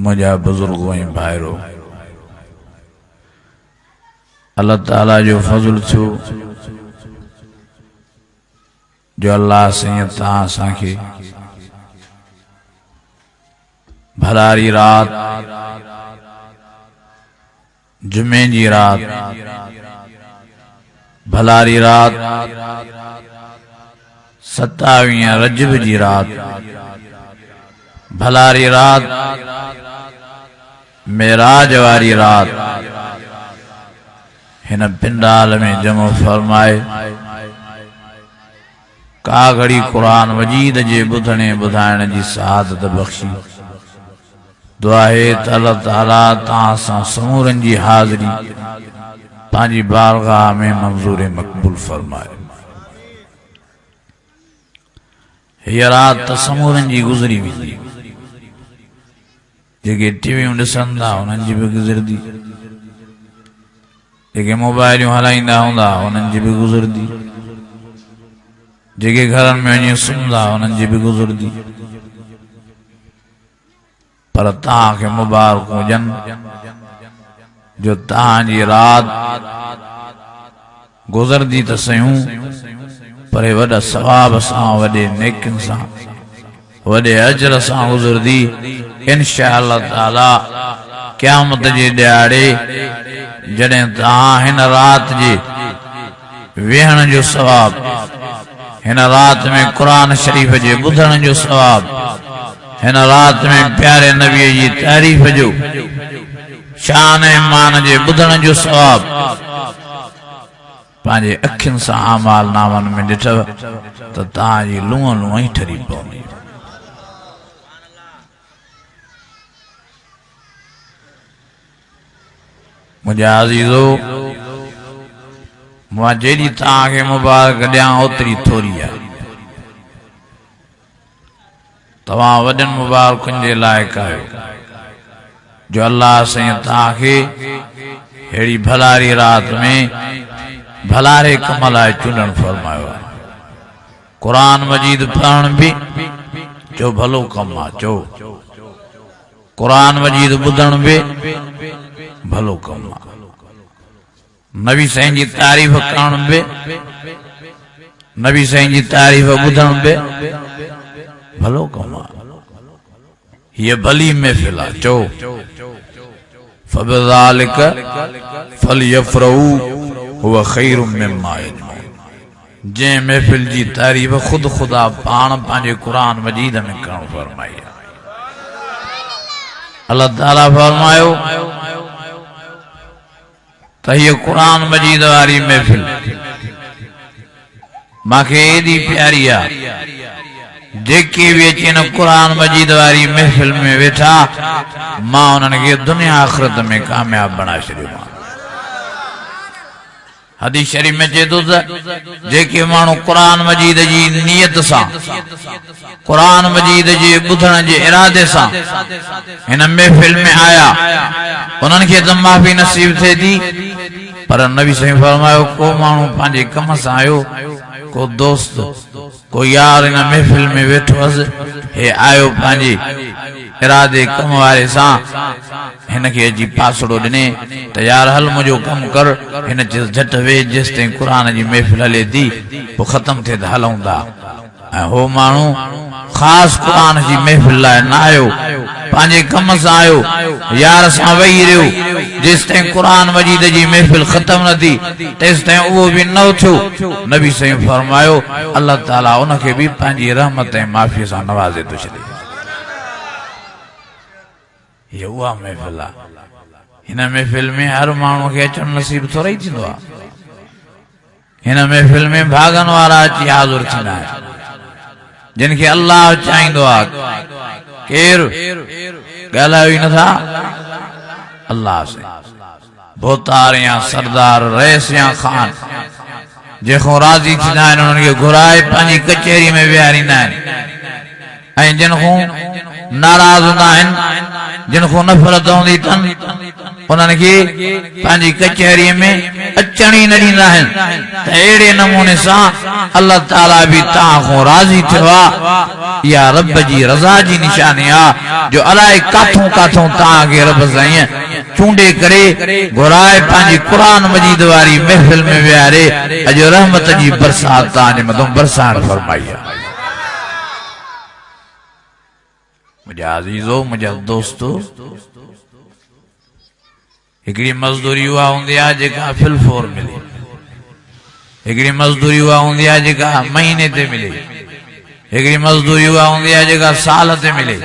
मुझा बुजुर्गों ऐं भाइरो अल्लाह ताला जो फज़ल थियो जो अल्लाह साईं तां असांखे भलारी रात जुमे जी रात भलारी रात 27 रजब जी रात भलारी रात मेराज वारी रात हिन पिंडाल में जमो फरमाए का घड़ी कुरान मजीद जे बुधने बुधाइण जी सआदत बख्शी दुआ है अल्लाह ताला तां सां समूरन जी हाज़री पांजी बारगाह में मंजूर मकबूल फरमाए। ये रात समूरन जी गुजरी वेंदी जेके टीवियूं ॾिसंदा उन्हनि जी बि गुज़रदी जेके मोबाइलियूं हलाईंदा हूंदा उन्हनि जी बि गुज़रदी जेके घरनि में वञी सुम्हंदा उन्हनि जी बि गुज़रदी पर तव्हांखे मुबारक हुजनि जो तव्हांजी रात गुज़रदी त सयूं पर वॾा सवाब सां वॾे नेकिन सां वॾे अजर सां गुज़रदी इंशाअल्लाह ताला क़यामत जे ॾियारे जॾहिं तव्हां हिन रात जे वेहण जो सवाब हिन रात में कुरान शरीफ जे ॿुधण जो सवाब हिन रात में प्यारे नबी जी तारीफ़ जो शान ईमान जे ॿुधण जो सवाब पंहिंजे अखियुनि सां आमाल नामनि में ॾिठव त तव्हांजी लूह लूह ई ठरी पवंदी। मुंहिंजा अज़ीज़ो मां जेॾी तव्हांखे मुबारक ॾियां ओतिरी थोरी आहे तव्हां वॾनि मुबारकुनि जे लाइक़ आहियो जो अल्लाह साईं तव्हांखे अहिड़ी भलारी रात में भलारे कम लाइ चूंडण फरमायो आहे। कुरान मजीद पढ़ण बि जो भलो कम आहे चो कुरान मजीद ॿुधण बि भलो कम आहे नबी साईं जी तारीफ़ करण बि नबी साईं जी तारीफ़ ॿुधण बि भलो कम आहे। ये भली महफिल आहे चो फबिज़ालिक फलयफ़रहू हुव खैरुम मिम्मा यजमऊन जंहिं महफिल जी तारीफ़ खुद खुदा पाण पंहिंजे कुरान मजीद में करण फरमाई आहे। अल्लाह ताला फरमायो त हीअ कुरान मजीद वारी महफिल मूंखे एॾी प्यारी आहे जेके भी अची न कुरान मजीद वारी महफिल में वेठा मां उन्हनि खे दुनिया आख़िरत में कामयाब बणाए छॾियो। हदीस शरीफ में चए थो त जेके माण्हू कुरान मजीद जी नियत सां कुरान मजीद जे ॿुधण जे इरादे सां हिन महफिल में आया उन्हनि खे त माफ़ी नसीब थिए थी पर नबी साईं फरमायो को माण्हू पंहिंजे कम सां आयो को दोस्त को यार इन महफिल में वेठो हुअसि हे आयो पंहिंजे इरादे कम वारे सां हिन खे अची पासड़ो ॾिने त यार हल मुंहिंजो कमु कर हिन चयसि झटि वेह जेसि ताईं क़ुरान जी महफिल हले थी पोइ ख़तमु थिए त हलूं था ऐं हो माण्हू ख़ासि क़ुरान जी महफिल लाइ न आयो पंहिंजे कम सां आयो यार सां वेही रहियो जेसि ताईं क़ुरान मजीद जी महफिल ख़तमु न थी तेसि ताईं उहो बि न उथियो नबी साईं फरमायो अल्लाह ताला उनखे बि पंहिंजी रहमत ऐं माफ़ीअ सां नवाज़े थो छॾे। ये उहा महफिल आहे हिन महफिल में हर माण्हू खे अचणु नसीब थोरो ई थींदो आहे हिन महफिल में भागन वारा अची हाज़ुर थींदा आहिनि जिन खे अल्लाह चाहींदो आहे केरु ॻाल्हायो ई नथा अल्लाह से भोतार या सरदार रईस या खान जेको राज़ी थींदा आहिनि उन्हनि खे घुराए पंहिंजी कचहरी में विहारींदा आहिनि ऐं जिन खां नाराज़ हूंदा आहिनि जिन खां नफ़रत हूंदी अथनि उन्हनि खे पंहिंजी कचहरी में अचण ई न ॾींदा आहिनि। त अहिड़े नमूने सां अल्लाह ताला बि तव्हां खां राज़ी थियो आहे। इहा रब जी रज़ा जी निशानी आहे जो अलाए काथों काथों तव्हांखे रब साईं चूंडे करे घुराए पंहिंजी क़ुरान मजीद वारी महफ़िल में विहारे अॼु रहमत जी बरसात तव्हांजे मथां बरसात फरमाई आहे। मुंहिंजा अज़ीज़ो, मुंहिंजा दोस्तो, हिकिड़ी मज़दूरी उहा हूंदी आहे जेका फिलफोर मिले, हिकिड़ी मज़दूरी उहा हूंदी आहे जेका महीने ते मिले, हिकिड़ी मज़दूरी उहा हूंदी आहे जेका साल ते मिले।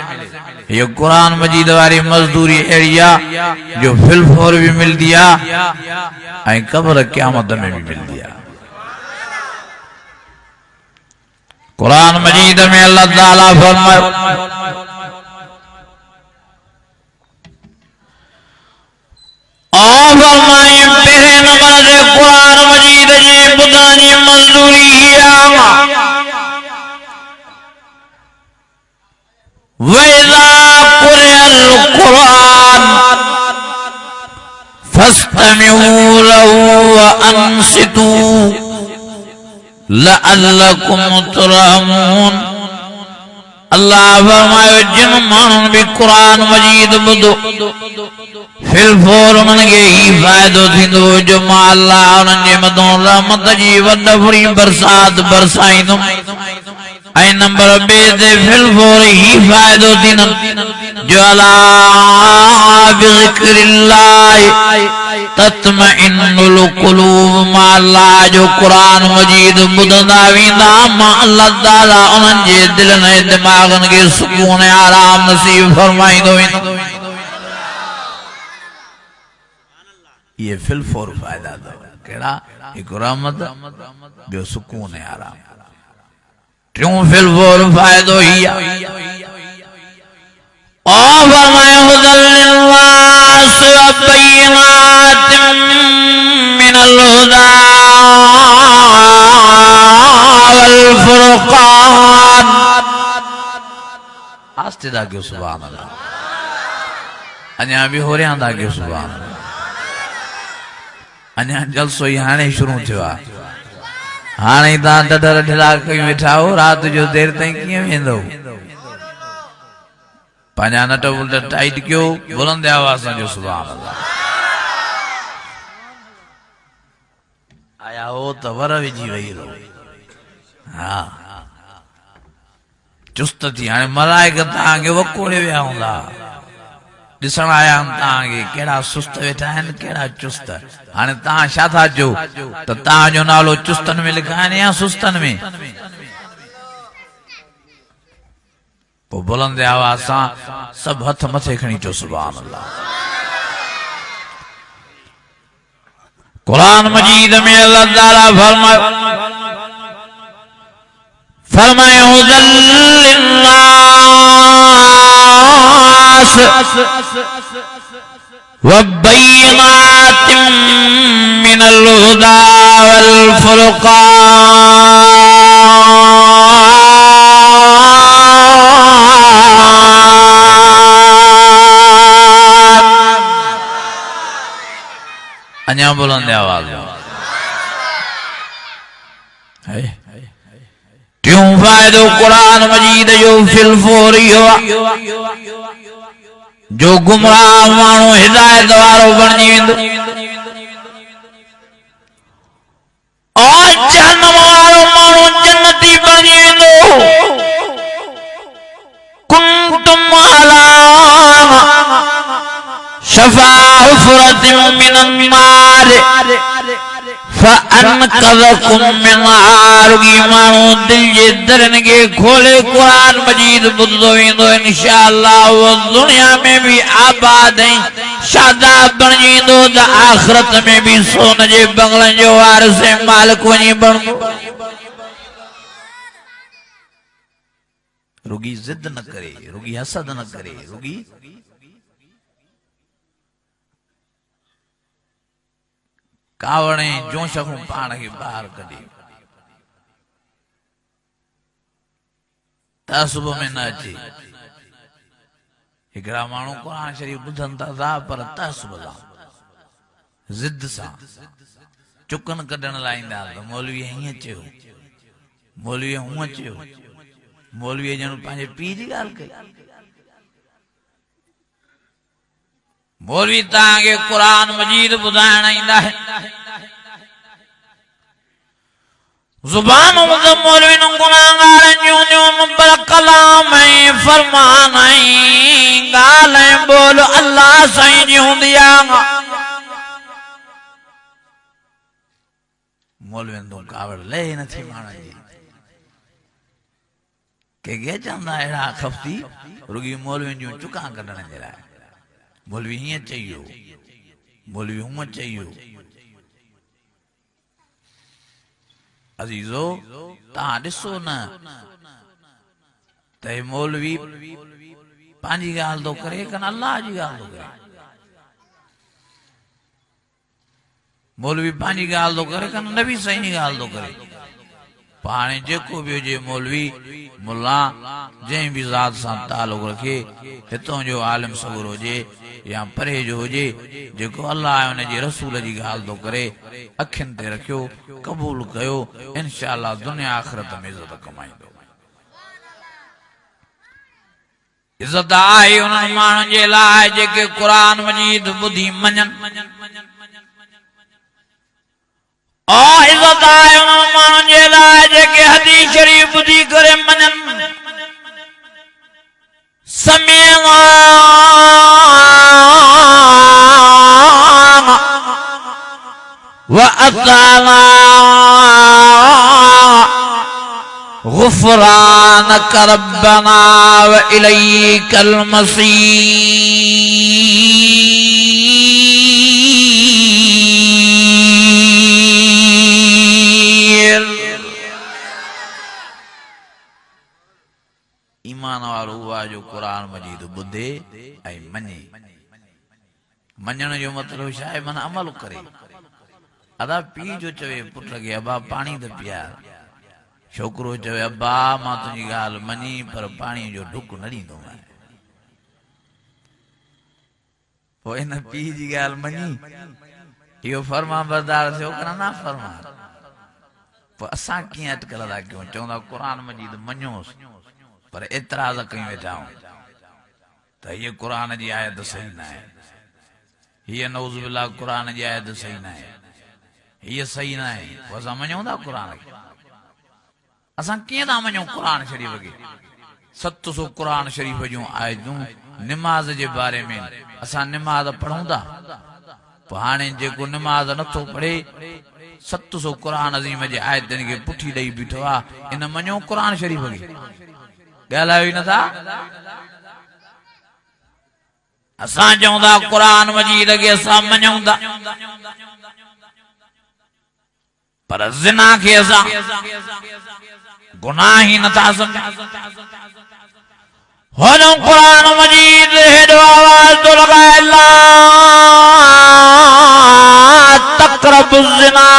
ये कुरान मजीद वारी मजदूरी अहिड़ी आहे जो फिलफोर भी मिलती है ऐं कब्र क़यामत में भी मिलती है। कुरान मजीद में अल्लाह ताला फरमायो फरमाए पहले नंबर से कुरान मजीद जी बुधानी मजदूरी वैज़ा कुरिअल कुरान फस्तमिऊ लहू व अंसितू लअल्लकुम तुरहमून। अल्लाह फरमायो जिन माण्हुनि भी कुरान मजीद ॿुधो फिलफोर उन्हनि खे ही फ़ाइदो थींदो जो मां अल्लाह उन्हनि जे मथां रहमत जी वॾी बरसात बरसाईंदुमि। ऐं नंबर बे ते फिलफोर ही फ़ाइदो थींदुमि जो अला बिज़िक्रिल्लाह तत्मइन्नुल क़ुलूब। मां अल्लाह जो कुरान मजीद ॿुधंदा वेंदा मां अल्लाह ताला उन्हनि जे दिलनि ऐं दिमाग़नि खे सुकून ऐं आराम नसीब फरमाईंदो वेंदो। ये फिलफोर फ़ाइदा अथव कहिड़ा? हिकु रहमत, ॿियो सुकून ऐं आराम। टियों फिलफोर फ़ाइदो ही आहे फरमाए हुदल लिन्नास व बय्यिनातिन मिनल हुदा वल फुरक़ान। आस्ते दा क्यों सुभान अल्लाह, अञा भी हो रहा था क्यों सुभान अल्लाह। अञा जलसो ही हाणे शुरू थियो आहे। हाणे तव्हां डडर ढिला कई वेठा हो, रात जो देर ताईं कीअं वेंदो? पंहिंजा नट उल्ट टाइट कयो, बुलंद आवाज़ सां जो सुभान अल्लाह। आया हो त वर विझी वही रहो। हा चुस्त थी हाणे मलाइक तव्हांखे वकोड़े विया हूंदा, ॾिसण आया आहिनि तव्हांखे कहिड़ा सुस्त वेठा आहिनि कहिड़ा चुस्त। हाणे तव्हां छा था चओ त तव्हांजो नालो चुस्तनि में लिखाइनि या सुस्तनि में? पोइ बुलंद आवाज़ सां सभु हथ मथे खणी चओ सुभान अल्लाह। कुरान मजीद में अल्लाह ताला फरमाए हुदल लिन्नास व बय्यिनातिन मिनल हुदा वल फुरक़ान। अञा बुलंद आवाज़ है। क्यों फायदो कुरान मजीद जो फिलफोर जो गुमराह माण्हू हिदायत वारो बणिजी वेंदो और जहन्नम वारो माण्हू जन्नती बणिजी वेंदो। कुंतुम अला शफा हुफरतिन मिनन नार फअनक़ज़कुम मिनहा। रुगी माण्हू दिल जे दरनि खे खोले कुरान मजीद ॿुधंदो वेंदो इंशाअल्लाह वो दुनिया में भी आबाद ऐं शादाब बणिजी वेंदो त आख़िरत में भी सोन जे बंगलनि जो वारिस ऐं मालिक वञी बणंदो। रुगी ज़िद न करे, रुगी हसद न करे, रुगी कावड़े जोश को पाण के बाहर कढी तसुब में न अचे। हिकिड़ा माण्हू कुरान शरीफ़ ॿुधनि था पर तसुब सां जिद सां चुकन कढण लाइ ईंदा त मौलवी हीअं चयो, मौलवी हूअं चयो, मौलवी ॼण पंहिंजे पीउ जी ॻाल्हि कई। मौलवी तव्हांखे क़ुरान मजीद ॿुधाइण ईंदा आहिनि। ज़ुबान मौलवी न गुनाहगार जूं पर कलाम ऐं फरमान ऐं ॻाल्हि ऐं ॿोल अल्लाह साईं जी हूंदी आहे। मौलवी तूं कावड़ लहे नथी माण्हुनि जी। के चवंदा अहिड़ा खफ़्ती रुगी मौलवी जूं चुकां कढण जे लाइ। मौलवी हीअं चयो, मौलवी हूअं चयो। अज़ीज़ो तव्हां ॾिसो न त मौलवी पंहिंजी ॻाल्हि थो करे कन अल्लाह जी ॻाल्हि थो करे। मौलवी पंहिंजी ॻाल्हि थो करे कन नबी साईं जी ॻाल्हि थो करे। पाणे जेको बि हुजे मौलवी मुल्ला जंहिं बि ज़ात सां तालुक़ रखे, हितां जो आलिम सगुर हुजे या परे जो हुजे, जेको अल्लाह ऐं हुन जे रसूल जी ॻाल्हि थो करे अखियुनि ते रखियो, क़बूल कयो, इंशाअल्लाह दुनिया आख़िरत में इज़त कमाईंदो। इज़त आहे उन्हनि माण्हुनि जे लाइ जेके क़ुरान मजीद ॿुधी मञनि। इज़त आहे उन्हनि माण्हुनि जे लाइ जेके हदीस शरीफ़ ॿुधी करे मञनि। समीअना व अताना गुफ़रानक रब्बना व इलैकल मसीर। ईमान वारो हुआ जो क़ुरान मजीद ॿुधे ऐं मञे। मञण जो मतिलबु छा आहे? माना अमल करे। अदा पीउ जो चवे पुट खे अबा पाणी त पीआर, छोकिरो चवे अबा मां तुंहिंजी ॻाल्हि मञी पर पाणी जो ढुक न ॾींदो आहियां। पोइ हिन पीउ जी ॻाल्हि मञी, इहो फर्मा बरदार थियो कि न फर्मा? पोइ असां कीअं अटकल था कयूं? चवंदा क़ुरान मजीद मञोसि पर एतिराज़ कयूं वेठा आहियूं त हीअ क़ुरान जी आयत सही न आहे, हीअ नऊज़ बिल्लाह क़ुरान जी आयत सही न आहे, हीअ सही न आहे। पोइ असां मञूं था क़ुरान खे? असां कीअं था मञूं क़ुरान शरीफ़ खे? 700 क़ुरान शरीफ़ जूं आयतूं निमाज़ जे बारे में। असां निमाज़ पढ़ूं था, पोइ हाणे जेको निमाज़ नथो पढ़े 700 क़ुरान अज़ीम जे आयतनि खे पुठी ॾेई बीठो आहे। इन मञूं क़ुरान शरीफ़ खे? ॻाल्हायो ई नथा। असां चऊं था क़ुरान मजीद खे असां मञूं था, पर ज़िना खे असां गुनाह ई नथा सम्झूं। हुन क़ुरान मजीद हेॾो आवाज़ थो लॻाए ला तक़रबु ज़िना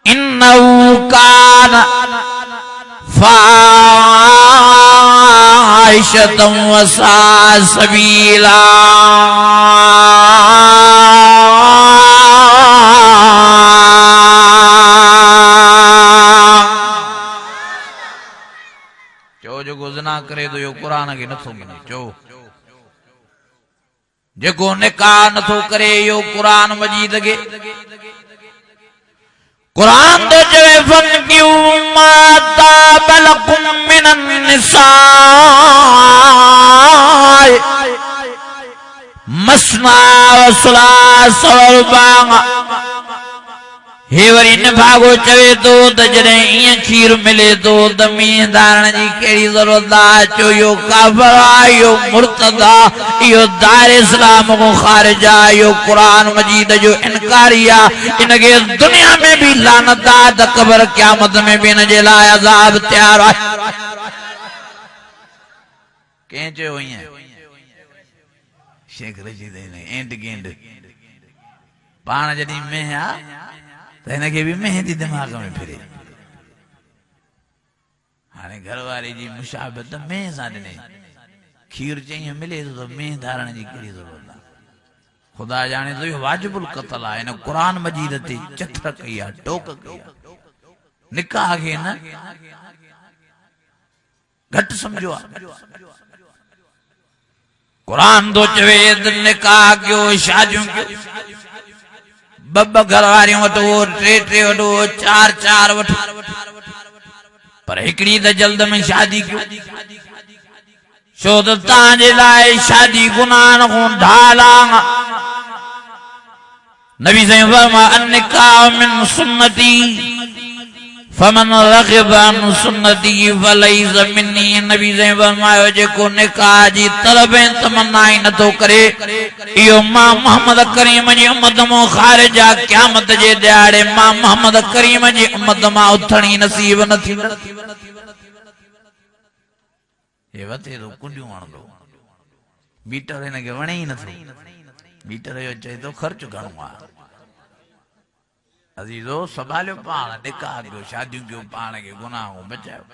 इन्नहु कान फाहिशतन व साअ सबीला। जेको ज़िना करे तो यो क़ुरान खे नथो मञे। चो जेको निकाह नथो करे यो क़ुरान मजीद खे। क़ुरान तो चवे फन्किहू मा ताब लकुम मिनन निसाए मसना व सुलास व रुबा। हे वरी निभागो चवे तो त जॾहिं ईअं खीर मिले तो त मींहं धारण जी कहिड़ी ज़रूरत आहे? चो यो काफ़िर आहे, यो मुर्तद आहे, इहो दायरे इस्लाम खां ख़ारिज आहे, इहो क़ुरान मजीद जो इनकारी आहे। इनखे दुनिया में बि लानत आहे त क़ब्र क़यामत में बि इन जे लाइ अज़ाब तयार आहे। कंहिं चयो ईअं? शेख रशीद एंड गेंड पाण जॾहिं मेंह आहे त हिनखे बि मेंहदी दिमाग़ में फिरे। हाणे घरवारी जी मुशाबत मेंह सां ॾिने, खीर चई मिले थो त मेंह धारण जी कहिड़ी ज़रूरत आहे? खुदा जाने तो ये वाजिबुल कत्ल है न कुरान मजीद ते चथर कया टोक कया निकाह के न घट समझो कुरान तो चवे निकाह क्यों शादियों क्यों बब घर वारियों वटो टे टे वटो चार चार वटो पर हिकड़ी त जल्द में शादी क्यों छो त तांजे लाए शादी गुनाह न को ढाला नबी से फरमा अन्निकाह मिन सुन्नती फमन रग़िब अन सुन्नती फलैस मिन्नी नबी से फरमायो जेको निकाह जी तलब तमन्ना न तो करे इहो मां मोहम्मद करीम जी उम्मत मो खारिज आ क़यामत जे दिहाड़े मां मोहम्मद करीम जी उम्मत मां उथणी नसीब न थी ये वते तो कुंडियूं वणंदो मीटर हिनखे वणे ई नथो मीटर जो चए तो ख़र्च घणो आहे अजीजो संभालियो पाण निकाह कयो शादियूं कयो पाण खे गुनाह बचायो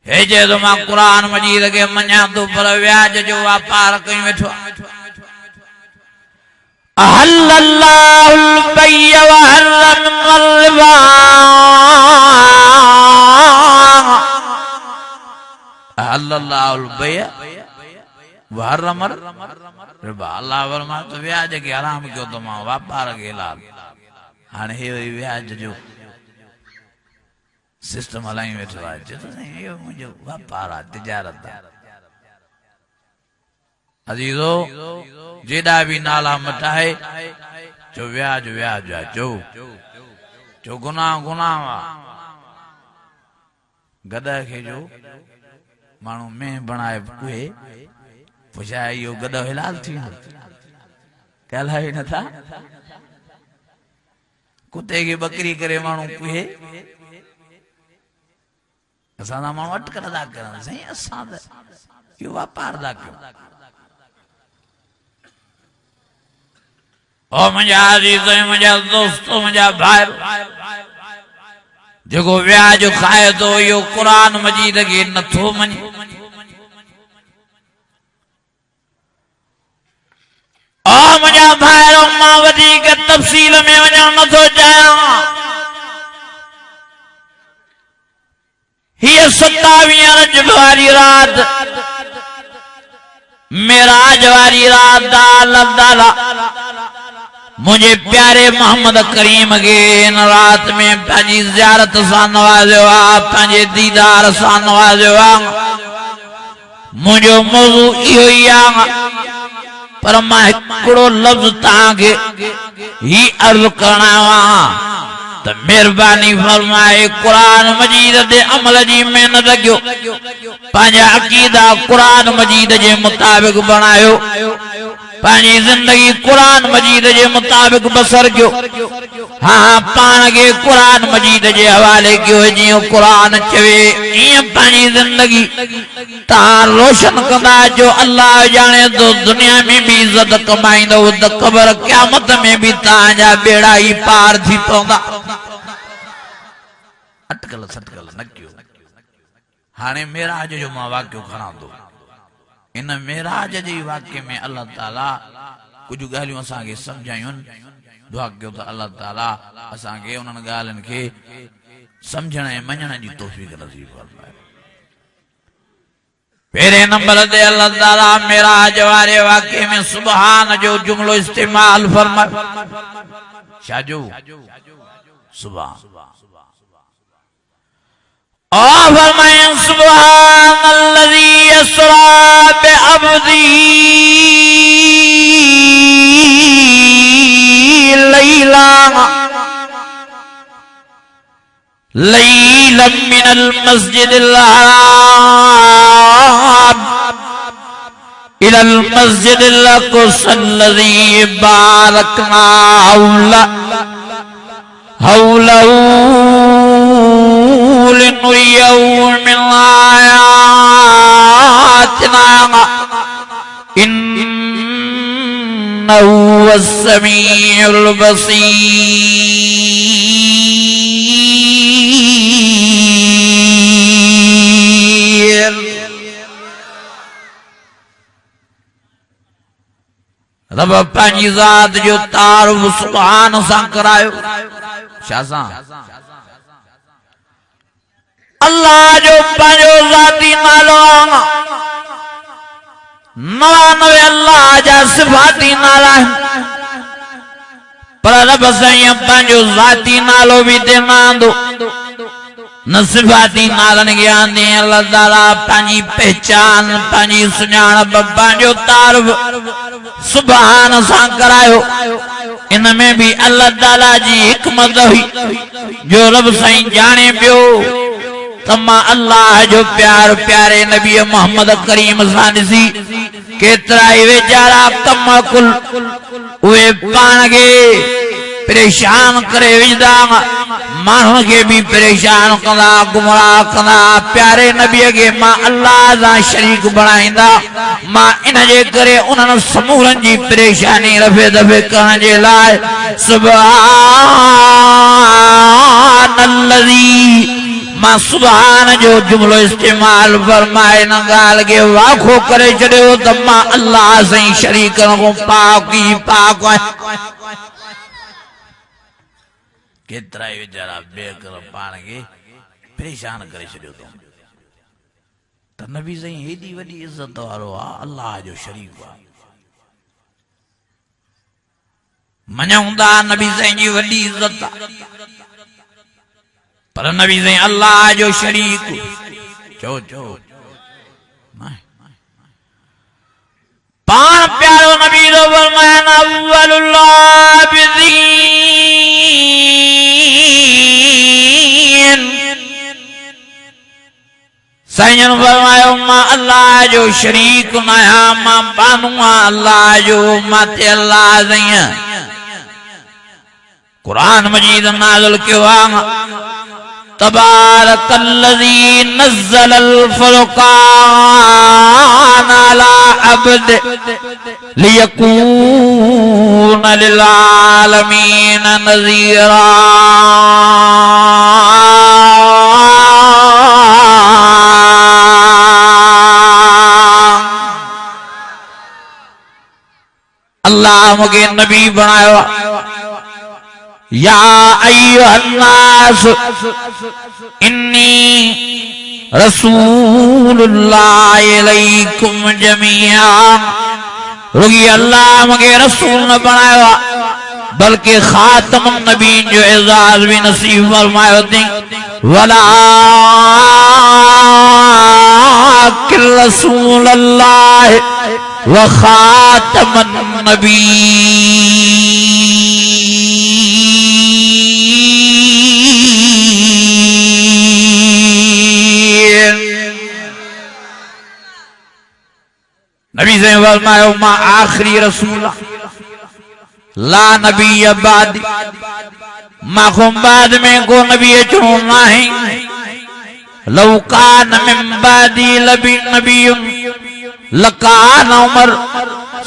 हे जे तो मां कुरान मजीद के मञा तो पर व्याज जो वापार कई वेठो अहल्लल्लाहुल बैय व हर्रमल रिबा अहल्लल्लाहुल बैय व हर्रमल रिबा अल्लाह फरमाए तो व्याज के हराम कयो तो मां वापार के हलाल हाणे हे व्याज जो सिस्टम हलाई वेठो आहे चए इहो मुंहिंजो वापार आहे तिजारत आहे अजीजो जेॾा बि नाला मटाए चो व्याज व्याज आहे चो गुनाह गुनाह आहे गॾ खे जो माण्हू में बणाए कुए पुछाए इहो गॾ हिलाल थी वेंदो ॻाल्हाए नथा कुत्ते की बकरी करे मानू कुहे असा मानू अटकल दा करन सही असा यो व्यापार दा क्यों ओ मुझा अजीज मुझा दोस्तों मुझा भाई जेको व्याज खाए तो यो कुरान मजीद के नथो मने ओ मुझा भाई मां वधी के तफसील में वञण नथो चाहियां हीअ 27 रजब वारी रात मेराज वारी रात अल्लाह ताला मुझे प्यारे मोहम्मद करीम के इन रात में पंहिंजी ज़ियारत सां नवाज़ियो आहे पंहिंजे दीदार सां नवाज़ियो आहे मुंहिंजो मौज़ू इहो ई आहे पर मां हिकिड़ो लफ़्ज़ तव्हांखे ही अर्ज़ करणा त मेहरबानी फरमाए कुरान मजीद ते अमल जी मेहनत कयो पंहिंजा अक़ीदा कुरान मजीद जे मुताबिक़ बणायो पंहिंजी ज़िंदगी कुरान मजीद जे मुताबिक़ बसर कयो हाँ पाण खे कुरान मजीद जे हवाले कयो जीअं कुरान चवे ईअं पंहिंजी ज़िंदगी तव्हां रोशन कंदा जो अल्लाह ॼाणे तो दुनिया में भी इज़त कमाईंदव त क़बर क़यामत में भी तव्हांजा बेड़ा ई पार थी पवंदा अटकल सटकल न कयो हाणे मेराज जो मां वाक़ियो खणा थो इन मेराज जे वाक़े में अल्लाह ताला कुछ ॻाल्हियूं असांखे सम्झायूं दुआ कयो त अल्लाह ताला असांखे उन्हनि ॻाल्हियुनि खे सम्झण ऐं मञण जी तौफ़ीक़ नसीब फरमाए पहिरें नंबर ते अल्लाह ताला मेराज वारे वाक़े में सुबहान जो जुमलो इस्तेमाल फरमाए छा जो सुबहान फरमाए सुब्हानल्लज़ी यसरा बिअब्दी लैलन मिनल मस्जिदिल हराम इलल मस्जिदिल अक़सल्लज़ी बारकना हौलहू मिन आयातिना इन्नहु वस्समीउल बसीर रब पंहिंजी ज़ात जो तारुफ सुभान सां करायो। छा सां? अल्लाह जो पंहिंजो ज़ाती नालो आहे। 99 अल्लाह जा सिफ़ाती नाला आहिनि, पर रब साईं पंहिंजो ज़ाती नालो बि हिते न आंदो, न सिफ़ाती नालनि खे आंदे। अल्लाह ताला पंहिंजी पहचान, पंहिंजी सुञाणप, पंहिंजो तारुफ सुभान सां करायो। इन में भी अल्लाह ताला जी हिकमत हुई जो रब साईं जाने पियो त मां अल्लाह जो प्यार प्यारे नबी मोहम्मद करीम सां ॾिसी केतिरा ई वेचारा कम कुल उहे पाण खे परेशान करे विझंदा, माण्हुनि खे बि परेशान कंदा, गुमराह कंदा। प्यारे नबीअ खे मां अल्लाह सां शरीक बणाईंदा। मां इन जे करे उन्हनि समूरनि जी परेशानी रफ़े दफ़े करण जे लाइ सुभानल्लज़ी मां सुभान जो जुमलो इस्तेमाल फरमाए न ॻाल्हि खे वाखो करे छॾियो त मां अल्लाह सां शरीक खां पाक ई पाक आहियां। केतिरा ई वीचारा बेकर पाण खे परेशान करे छॾियो अथऊं त नबी साईं हेॾी वॾी इज़त वारो आहे, अल्लाह जो शरीक आहे। मञूं था नबी साईं जी वॾी इज़त आहे, पर नबी साईं अल्लाह जो शरीक। चओ चओ पाण प्यारो नबी जो फरमाया अव्वलुल आबिदीन। साईं फरमायो मां अल्लाह जो शरीक न आहियां, मां बानू आहियां अल्लाह जो। माते अल्लाह साईं कुरान मजीद नाज़िल कयो आहे तबारकल्लज़ी नज़्ज़लल फ़ुरक़ान अला अब्दि लियकून लिल आलमीन नज़ीरा। अल्लाह मूंखे नबी बणायो। या अय्युहन्नास इन्नी रसूलुल्लाहि इलैकुम जमीआ। रुगी अल्लाह मूंखे रसूल न बणायो बल्कि खातमुन नबीन जो एजाज भी नसीब फरमायो थी। वलाकिन रसूलल्लाह व खातमुन नबीन। नबी से फरमायो मां आखिरी रसूल ला नबी बाद, मां बाद में को नबी अचणो नहीं। लौ कान मिन बादी लबी नबीयुन लकान उमर।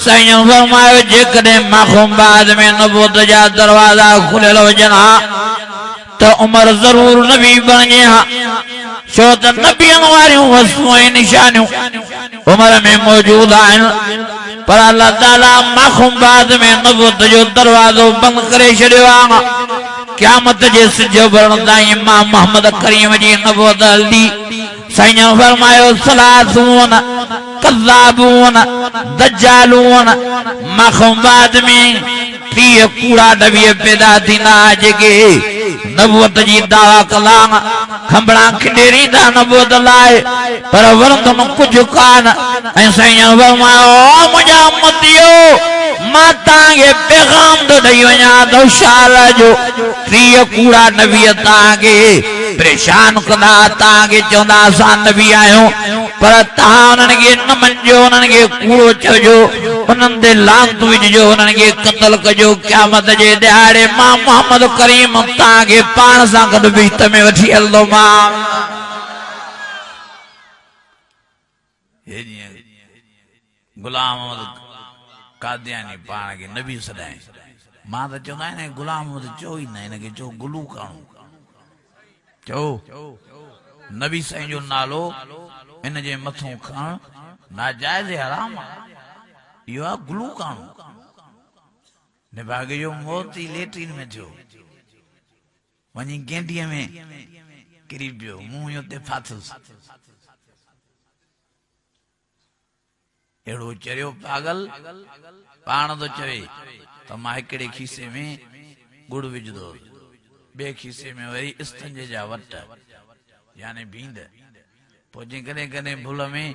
साईं फरमायो जेकॾहिं मां बाद में नबूवत जा दरवाजा खुलियल हुजनि हा त उमर ज़रूर नबी बणिजे हा, छो त नबियनि वारियूं वस्तूं ऐं निशानियूं उमर में मौजूद आहिनि। पर अल्लाह ताला मां बाद में नबूवत जो दरवाजो बंदि करे छॾियो आहे। क़यामत जे सिज भरण ताईं मां मोहम्मद करीम जी नबूवत हलंदी। साईं फरमायो सलासून कज़्ज़ाबून दज्जालून। मां बाद में 30 कूड़ा नबी पैदा थींदा जेके नबूवत जी दावा कंदा, खंबड़ा खिडेरींदा नबूवत लाइ, पर वरंदुनि कुझु कान। ऐं साईं फरमायो मुंहिंजा उम्मतियो मां तव्हांखे पैगाम थो ॾेई वञां त शाल जो 30 कूड़ा नबी तव्हांखे परेशान कंदा, तव्हांखे चवंदा असां नबी आहियूं, पर तव्हां उन्हनि खे न मञिजो, उन्हनि खे कूड़ो चइजो, उन्हनि ते लानत विझिजो, उन्हनि खे क़त्ल कजो। क़यामत जे ॾियारे मां मोहम्मद करीम तव्हांखे पाण सां गॾु बिश्त में वठी हलंदोमांव। गुलाम कादियानी पाण खे नबी सॾाए। मां त चवंदा आहिनि गुलाम चओ ई न, हिनखे चओ गुलू काणो। चओ नबी साईं जो नालो इन जे मथां खणण नाजाइज़ हराम आहे। इहो आहे गुलू काणो। निभागे जो मौत ही लेट्रिन में थियो वनी गेंडीअ में किरी पियो मुंह उते फाथुस एड़ो चरियो पागल पाण तो चवे तो मां हिकड़े खीसे में गुड़ विझ दो बे खीसे में वरी इस्तंजे जा वट यानी भींद पोइ कॾहिं कॾहिं भुल में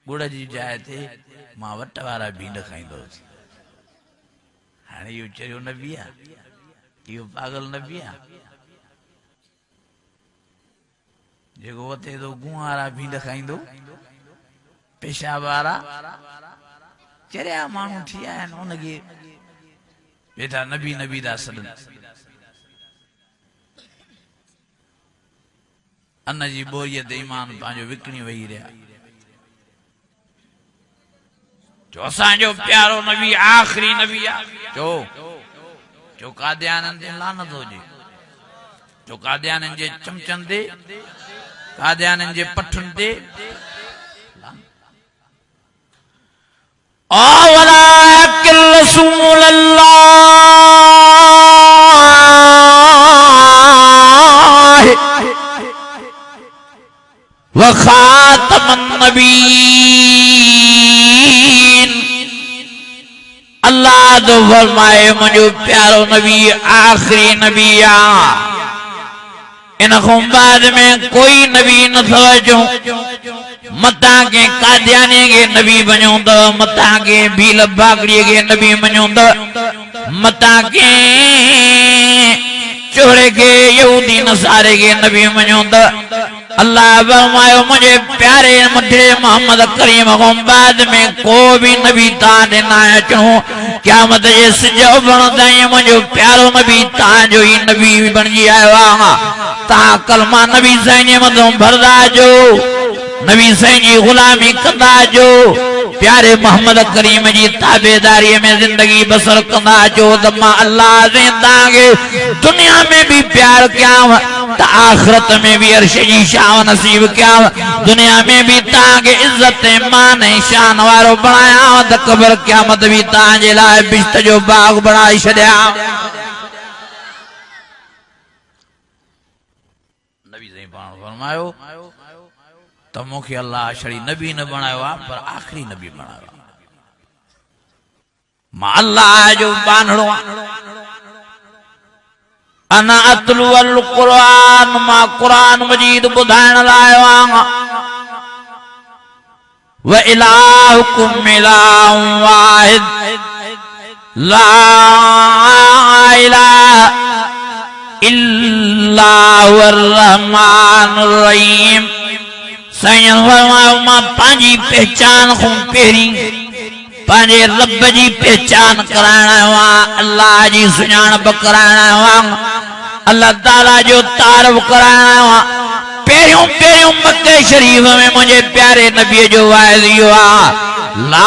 गुड़ जी जाइ ते मां वट वारा भींड खाईंदो हाणे इहो चरियो न बि आहे इहो पागल न बि आहे जेको वते तो गुण वारा भींड खाईंदो पेशाब वारा चरिया माण्हू थी आया आहिनि उनखे वेठा नबी नबी था सॾनि अन्न जी बोरीअ ते ईमान पंहिंजो विकिणी वेही रहिया जो असांजो प्यारो नबी आख़िरी नबी आहे जो कादियाननि ते लानत हुजे जो कादियाननि जे चमचनि ते कादियाननि जे पठुनि ते वलाकिन रसूल अल्लाह व खातमुन नबीन अल्लाह तो फरमाए मुझो प्यारो नबी आखिरी नबी आ इन बाद में कोई नबी न समझो मता के कादियानी के नबी बनो तो मता के भील बागड़ी के नबी बनो तो मता के चोरे के यहूदी नसारे के नबी बनो तो अल्लाह फरमायो मुझे प्यारे मुझे मोहम्मद करीम को बाद में को भी नबी ताने ना अचो क्या मत ये सजो बनदा मुझे प्यारो नबी ता जो ही नबी बन आयो ता कलमा नबी साईं मदों भरदा जो नबी साईं जी गुलामी कंदा जो प्यारे मोहम्मद करीम जी ताबेदारी में जिंदगी बसर कंदा जो त मां अल्लाह से ताके दुनिया में भी प्यार क्या त आखिरत में भी अर्श जी शान नसीब क्या दुनिया में भी ताके इज्जत मान शान वारो बनाया त कब्र क़यामत भी ताजे लाए बिश्त जो बाग बनाई छड़या नबी साईं पाण फरमायो तो मुखे अल्लाह छड़ी नबी न बनायो पर आखिरी नबी बनायो मां अल्लाह जो बानड़ो अना अतलु अल कुरान मां कुरान मजीद बुधाइण लायो व इलाहुकुम इलाहुम वाहिद ला इलाहा इल्ला हुवर रहमानुर रहीम साईं मां पांजी पहचान को पेरी पांजे रब जी पहचान कराइणा अल्लाह जी सुञाणप कराइणा अल्लाह ताला जो तारफ कराइणा पहिरियों पहिरियों मक्के शरीफ में मुझे प्यारे नबी जो वाइद इहो ला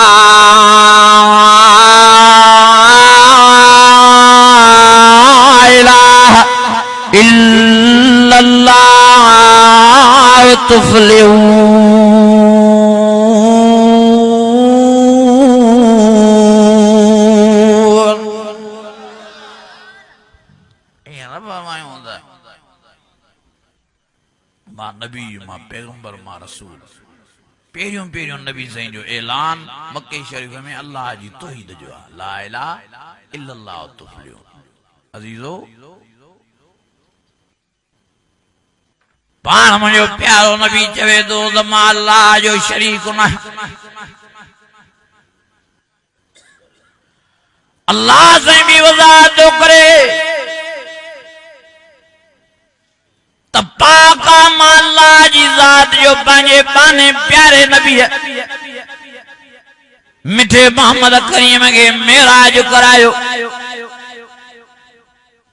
इलाहा इल्लल्लाह तुफलिहून मां नबी मां पैगंबर मां रसूल पहिरियों पहिरियों नबी साईं जो ऐलान मक्के शरीफ में अल्लाह जी तौहीद जो ला इलाहा इल्लल्लाह तुफलिहून अजीजो पान मुझो प्यारो नबी चवे तो मां अल्लाह जो शरीक न अल्लाह से भी वज़ाहत तो करे त पाका मां अल्लाह जी ज़ात जो पंहिंजे पाने प्यारे नबी मिठे मोहम्मद करीम के मेराज करायो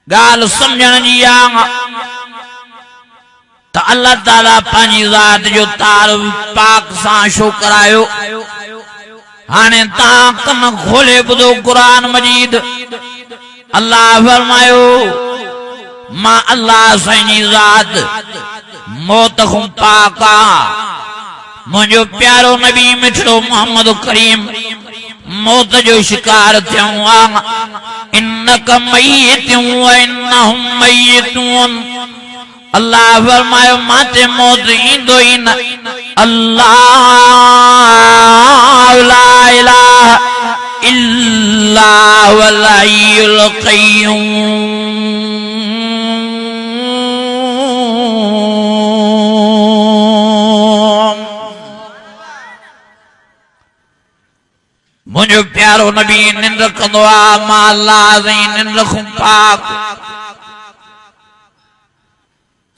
गाल समझण जी तो अल्लाह ताला पांजी ज़ात जो तारुफ पाक सां शो करायो हाने ता कन खोले बुधो कुरान मजीद अल्लाह फरमायो मां अल्लाह साईं ज़ात मौत खुं पाका मुझो प्यारो नबी मिठड़ो मोहम्मद करीम मौत जो शिकार थियूं इन्नक मय्यतुन व इन्नहुम मय्यतून। अल्लाह फरमायो माते मौत ईंदो ई न। अल्लाह ला इलाहा इल्ला हुवल हय्युल क़य्यूम। मुझे प्यारो नबी निंद कंदो आ मां अल्लाह जी निंद खां पाक।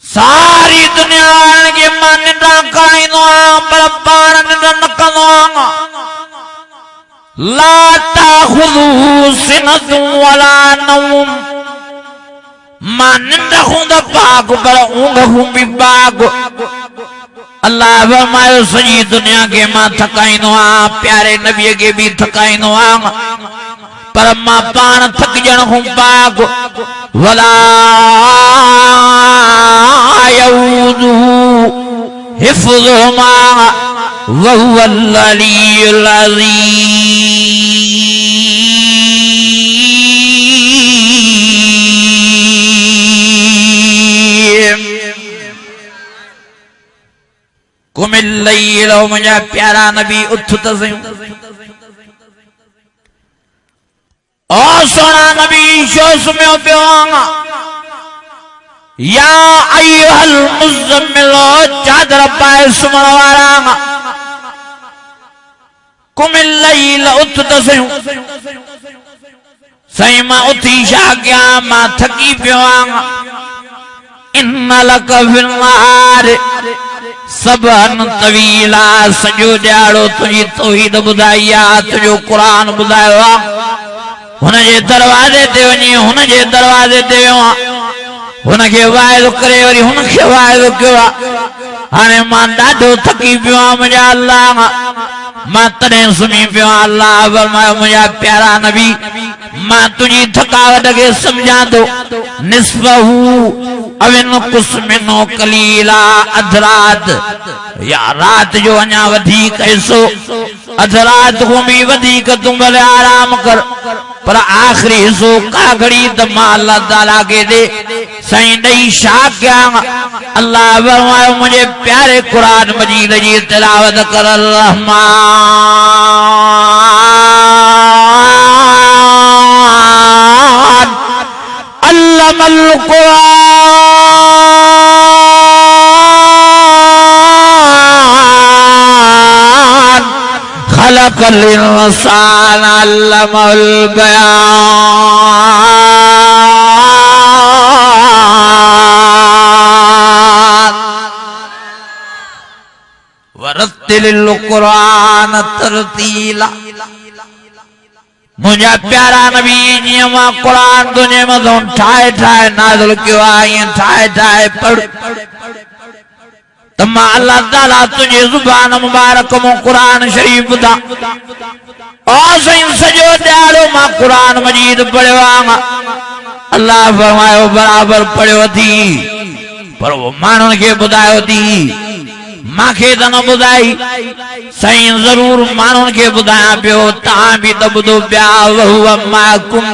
सारी दुनिया के मां निंद कराईंदो आहियां पर पाण निंद न कंदो आहियां। ला ताख़ुज़ुहु सिनतुन वला नौम। मां निंद खां त पाक पर ऊंघ खां भी पाक। अल्लाह फरमायो सॼी दुनिया के मां थकाईंदो आहियां, प्यारे नबीअ खे भी थकाईंदो आहियां पर मां पाण थकजण खां पाक। वला यऊदुहु हिफ़्ज़ुहुमा व हुवल अलियुल अज़ीम। कुमिल लैल मुझा प्यारा नबी उथ त सही। ओ सोना नबी शो सुम्हियो पियो आहियां। या अय्युहल मुज़्ज़मिल चादर पाए सुम्हण वारा। कुमिल लैल उथ त सही। सही मां उथी छा कयां, मां थकी पियो आहियां। इन्न लक फिन नहार सबहन तवीला। सॼो ॾियारो तुंहिंजी तौहीद ॿुधाई आहे, तुंहिंजो क़ुरान ॿुधायो आहे। हुनजे दरवाज़े ते वञी हुनजे दरवाज़े ते वियो आहे, हुनखे वाइदो करे वरी हुनखे वाइदो कयो आहे। हाणे मां ॾाढो थकी पियो आहियां मुंहिंजा अल्लाह। मां तॾहिं सुम्ही पियो आहियां। अल्लाह फरमायो मुंहिंजा प्यारा नबी मां तुंहिंजी थकावट खे सम्झां थो। निस्फ़हु अव इनक़ुस मिन्हु क़लीला। अध रात या रात जो अञा वधीक हिस्सो, अध रात खां भी वधीक तूं भले आराम कर पर आख़िरी हिस्सो का घड़ी त मां अल्लाह ताला खे ॾे। साईं ॾेई छा कयां। अल्लाह फरमायो मुंहिंजे प्यारे क़ुरान मजीद जी तिलावत कर। रहमान अल्लमल क़ुरान खलक़ल इंसान अल्लमल बयान वरत्तिलिल क़ुरान तरतीला। मुझा प्यारा नबी जीअं मां क़ुरान तुंहिंजे मथां ठाहे ठाहे नाज़िल कयो आहे, ईअं ठाहे ठाहे पढ़ त मां अल्लाह ताला तुंहिंजी ज़ुबान मुबारक मां क़ुरान शरीफ़ ॿुधां। ओ साईं सॼो ॾियारो मां क़ुरान मजीद पढ़ियो आहे। अल्लाह फरमायो बराबरि पढ़ियो थी पर वो माण्हुनि खे ॿुधायो थी, मांखे त न ॿुधाई। साईं ज़रूर माण्हुनि खे ॿुधायां पियो, तव्हां बि त ॿुधो पिया। वहुव माकुम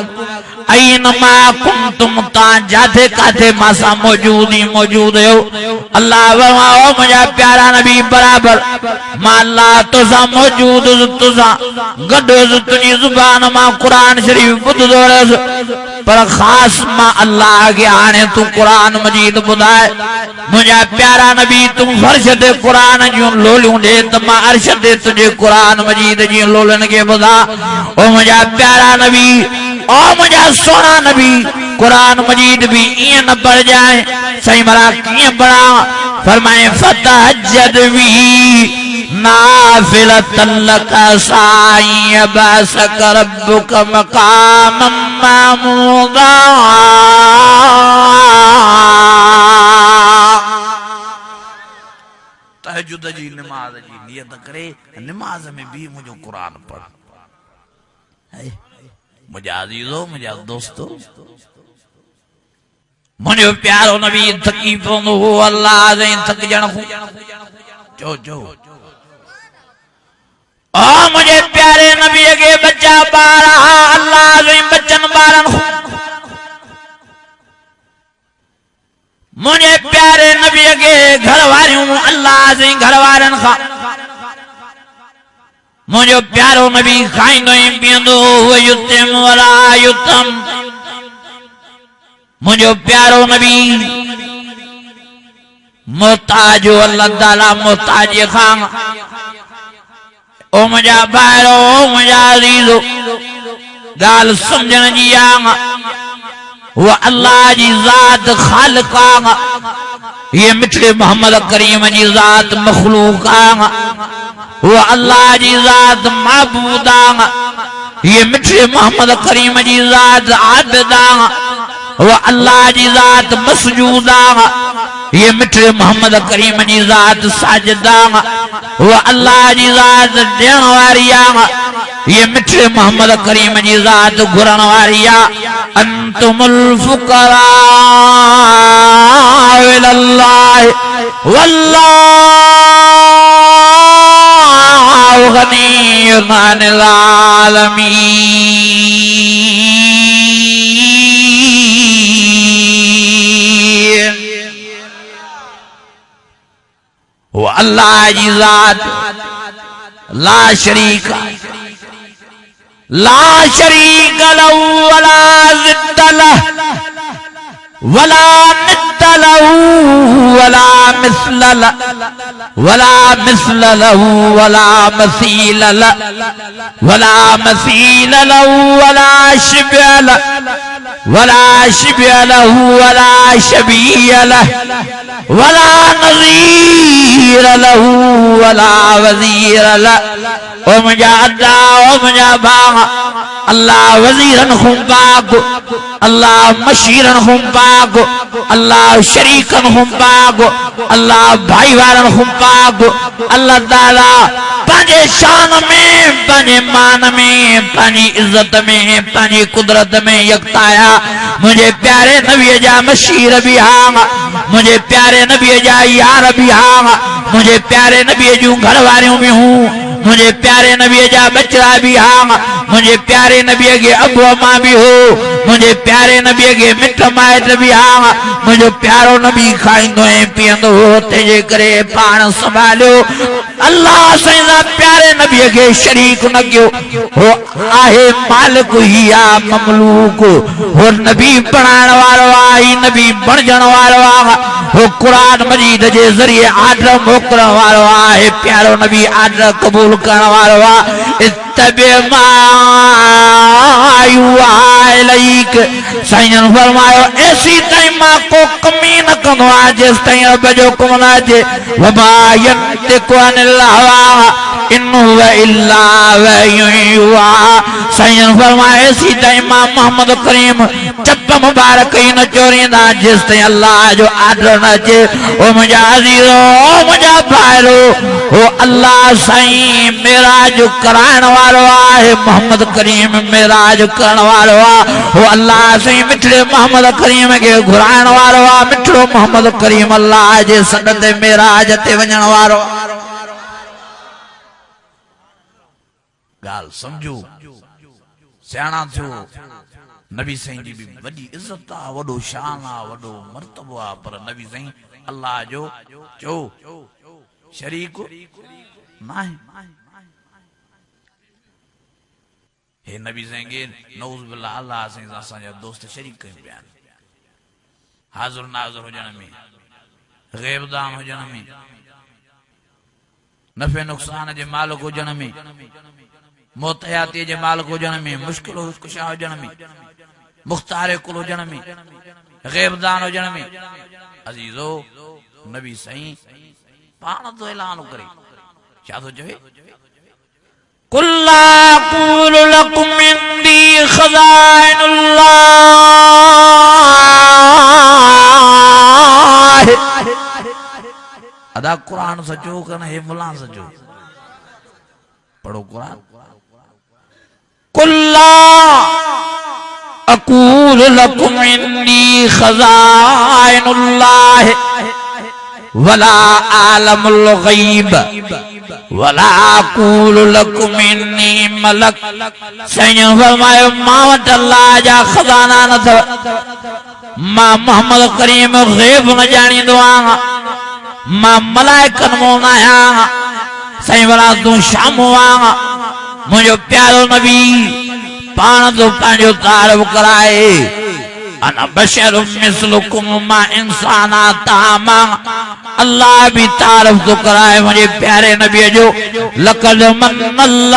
ऐनमा कुंतुम। तव्हां जिथे काथे मां सां मौजूद ई मौजूद हुयो। अल्लाह फरमायो मुंहिंजा प्यारा नबी बराबरि मां अल्लाह तोसां मौजूद हुयुसि, तोसां गॾु हुयुसि, तुंहिंजी ज़ुबान मां क़ुरान शरीफ़ ॿुधंदो रहियुसि पर ख़ासि मां अल्लाह खे हाणे तूं क़ुरान मजीद ॿुधाए। मुंहिंजा प्यारा नबी तूं फर्श ते क़ुरान जूं लोलियूं ॾे त मां अर्श ते तुंहिंजे क़ुरान मजीद जी लोलनि खे ॿुधां। ओ मुंहिंजा प्यारा नबी, ओ मुंहिंजा सोना नबी, क़ुरान मजीद भी ईअं न पढ़जाए। सही भला कीअं पढ़ां? फरमाए फतहज्जद बिही नाफ़िलतन लक साईं यबअसक रब्बुक मक़ामम महमूदा। तहज्जुद जी नमाज जी नियत करे, नमाज में भी मुझे कुरान पढ़। मुझे अजीजो, मुझे दोस्तों, मुझे प्यारो नबी थकी पवंदो हो अल्लाह जे थकजण खां। चो चो ओ मुझे प्यारे नबी के जा बारा अल्लाह जो बच्चन बारन मुझे प्यारे नबी के घर वारियों अल्लाह से घर वारन खा मुझे प्यारो नबी खाइंदो पींदो युतम वला युतम मुझे प्यारो नबी मोहताज अल्लाह ताला मोहताज खां ओ मुझा भाइरो ओ मुझा अजीजो गाल समझण जी आंग वो अल्लाह जी जात खालिका ये मिठड़े मोहम्मद करीम जी जात मखलूका वो अल्लाह जी जात महबूदा ये मिठड़े मोहम्मद करीम जी जात आबिदा वो अल्लाह जी जात मसजूदा ये मिठड़े मोहम्मद करीम जी जात साजिदा वो अल्लाह जी जात ॾियण वारी ये मिठड़े मोहम्मद करीम जी जात घुरण वारी अंतुमुल फुकरा इलल्लाह वल्लाहु गनियुन अनिल आलमीन वो अल्लाह जी जात ला शरीक लहू वला जिद्द लहू वला निद्द लहू वला मिस्ल लहू वला मिस्ल लहू वला मसील लहू वला मसील लहू वला शिब्य लहू वला शिब्य लहू वला शबीय लहू वला नज़ीर लहू वला वज़ीर लहू ओ मुझा अदा ओ मुझा भाग अल्लाह वज़ीरन हुम पाक अल्लाह मशीरन हुम पाक अल्लाह शरीकन हुम पाक अल्लाह भाईवारन हुम पाक अल्लाह ताला पांजे शान में पांजे मान में पांजी इज्जत में पांजी कुदरत में यकताया मुझे प्यारे नबी जा मशीर भी हांग मुझे प्यारे नबी जा यार भी हांग मुझे प्यारे नबी जूं घर वारियों भी हूं मुझे प्यारे नबी जा बचड़ा भी हांग मुझे प्यारे नबी के अबू अम्मा भी हो मुझे प्यारे नबी के मिट माइट भी हांग मुझे प्यारो नबी खाइंदो है पींदो हो तेजे करे पान संभालो अल्लाह सैदा प्यारे नबी के शरीक न क्यों हो आहे मालिक ही आ ममलूक हो नबी बनाण वालो आई नबी बनजण वालो आ हो कुरान मजीद जे जरिए आर्डर मोकलण वालो आहे प्यारो नबी आर्डर कबूल करण वालो आ इत्तबे मा युहा इलैक साईं फरमायो ऐसी ताईं मां को कमी न कंदो आ जेस ताईं रब जो हुकुम न अचे वमा यंतिकु अनिल हवा इन हुवा इल्ला वहयुन युहा साईं फरमायो ऐसी ताईं मां मोहम्मद करीम चप मुबारक ही न चोरींदा जेस ताईं अल्लाह जो आर्डर न अचे ओ मुंहिंजा अज़ीज़ो ओ मुंहिंजा भाइरो ओ अल्लाह साईं मेराज कराइण वारो आहे मोहम्मद करीम मेराज करण वारो आहे ओ अल्लाह साईं मिठड़े मोहम्मद करीम के घुराइण वारो आहे मिठड़ो मोहम्मद करीम अल्लाह जे सॾ ते मेराज ते वञण वारो ॻाल्हि सम्झो सियाणा थियो नबी साईं जी भी वॾी इज्जत आहे वॾो शान आहे वॾो मर्तबो आहे पर नबी साईं अल्लाह जो चो शरीक नाहे हे नबी साईं के नऊज़ बिल्लाह अल्लाह साईं असांजा दोस्त शरीक कयूं पिया हाज़िर नाज़िर हुजण में ग़ैबदान हुजण में नफ़े नुक़सान जे मालिक हुजण में मौत हयाती जे मालिक हुजण में मुश्किल कुशा हुजण में मुख्तार कुल हुजण में ग़ैबदान हुजण में अज़ीज़ो नबी साईं पाण तो ऐलान करे छा थो चवे कुल ला अक़ूलु लकुम इंदी ख़ज़ाइनुल्लाह अदा कुरान सचो कन हे मुला सचो पढ़ो कुरान कुल ला अक़ूलु लकुम इंदी ख़ज़ाइनुल्लाह वला आलमुल गैब वला अक़ूलु लकुम इन्नी मलक। साईं फरमायो मां वटि अल्लाह जा खज़ाना न अथव, मां मोहम्मद करीम गैब न ॼाणींदो आहियां, मां मलाइकनि मां न आहियां। साईं वरा तूं शामो आहियां, मुंहिंजो प्यारो नबी पाण तो पंहिंजो तारीफ़ कराए, अना बशरुम मिस्लुकुम मां इंसान तामा। अल्लाह भी तारीफ़ तो कराए मुझे प्यारे नबी जो, लक़द मन्नल्लाहु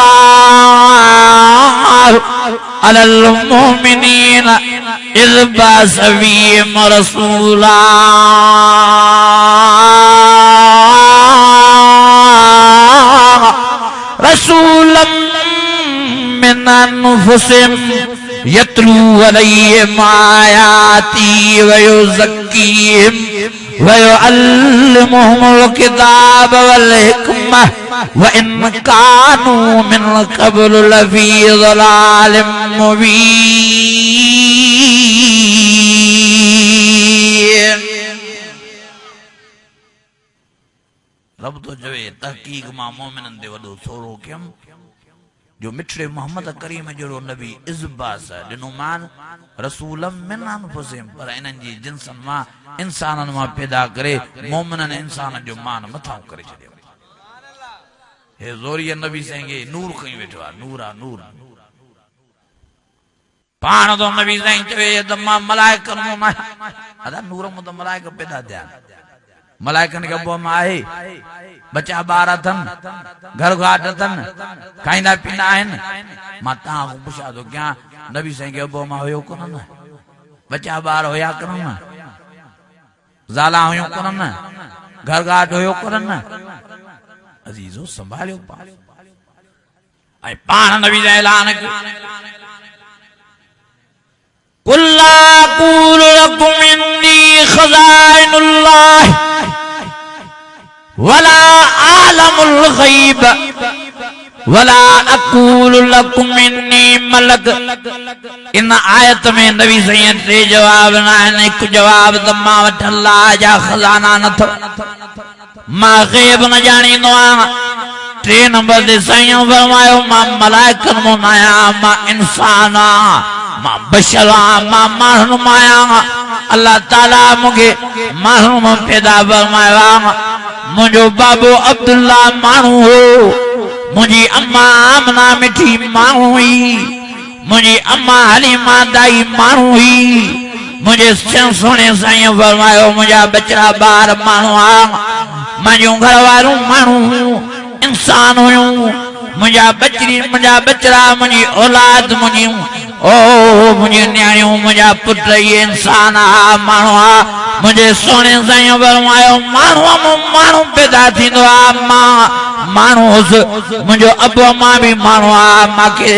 अलल मुमिनीन इज़ बअस फ़ीहिम रसूला रसूलन मिन अनफुसिहिम यत्लू अलैहिम आयाती व युज़क्कीहिम व युअल्लिमुहुमुल किताब वल हिकमह व इन कानू मिन क़ब्लु लफ़ी ज़लालिम मुबीन। रब तो चवे तहकीक मां मोमिनन दे वॾो थोरो कयम, जो मिठड़े मोहम्मद करीम जहिड़ो नबी इज़बास ॾिनो मान रसूलम मिन अनफुसिहिम, पर इन्हनि जी जिन्सन मां इंसाननि मां पैदा करे मोमिननि इंसाननि जो मान मथां करे छॾियो। हे ज़ोरीअ नबी साईं खे नूर खई वेठो आहे, नूर आहे नूर। पाण तो नबी साईं चवे त मां मलाइकनि मां अदा नूर मां त मलाइक पैदा थिया, मलाइकनि खे अबो मां आहे, बचा ॿार अथनि, घर घाट अथनि, खाईंदा पींदा आहिनि। मां तव्हां खां पुछां थो कयां नबी साईं खे अबो मां हुयो कोन न, बचा ॿार हुया कोन न, ज़ाला हुयूं कोन न, घर घाट हुयो कोन न। अज़ीज़ो संभालियो पाण, ऐं पाण नबी जा ऐलान कयो, कुल ला अक़ूलु लकुम इन्नी ख़ज़ाइनुल्लाह वला आलमुल गैब वला अक़ूलु लकुम इन्नी मलक। इन आयत में नबी साईं टे जवाब न आहिनि, हिकु जवाब त मां वटि अल्लाह जा खज़ाना न अथव, मां गैब न ॼाणींदो आहियां। टे नंबर ते साईं फरमायो मां मलाइकनि मां न आहियां, मां इंसान आहियां, मां बशर आहियां, मां माण्हुनि मां आहियां। अल्लाह ताला मूंखे माण्हुनि मां पैदा फरमायो आहे। मुझो बाबो अब्दुल्ला मानू हो, मुझी अम्मा आमना मिठी मानू हुई, मुझी अम्मा हलीमा दाई मानू हुई। मुझे सोने साईं फरमायो मुझा बचड़ा बार मानू आ, मुझो घर वालों मानू इंसान हुयूं, मुझा बचड़ा मुझी औलाद मुझी ओ मुझे न्याणियों मुझा पुत्र ये इंसान आ मानू आ। मुझे सोने साईं फरमायो मानू पैदा थींदो आ, मां मानू हुस, मुझो अबो मां भी मानू आ, मांखे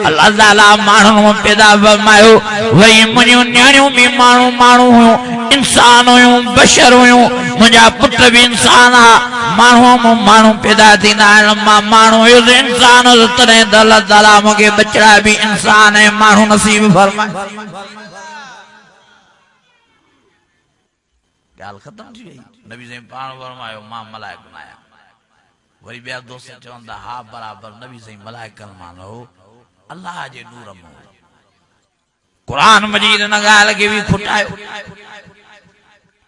अल्लाह ताला माण्हुनि पैदा फरमायो। वही मुझियूं न्याणियूं भी मानू हुयूं, इंसान हुयूं, बशर हुयूं, मुझा पुत्र भी इंसान आ। मानू पैदा थींदा आहिनि, मां मानू हुयुसि, इंसान हुयुसि, तॾहिं त अल्लाह ताला मूंखे बचड़ा भी इंसान ऐं माण्हू नसीब फरमाए। ॻाल्हि ख़तम थी वई। नबी साईं पाण फरमायो मां मलाइक न आहियां। वरी ॿिया दोस्त चवंदा हा बराबरि नबी साईं मलाइकनि मां न हो, अल्लाह जे नूर मां। क़ुरान मजीद न ॻाल्हि खे बि खुटायो।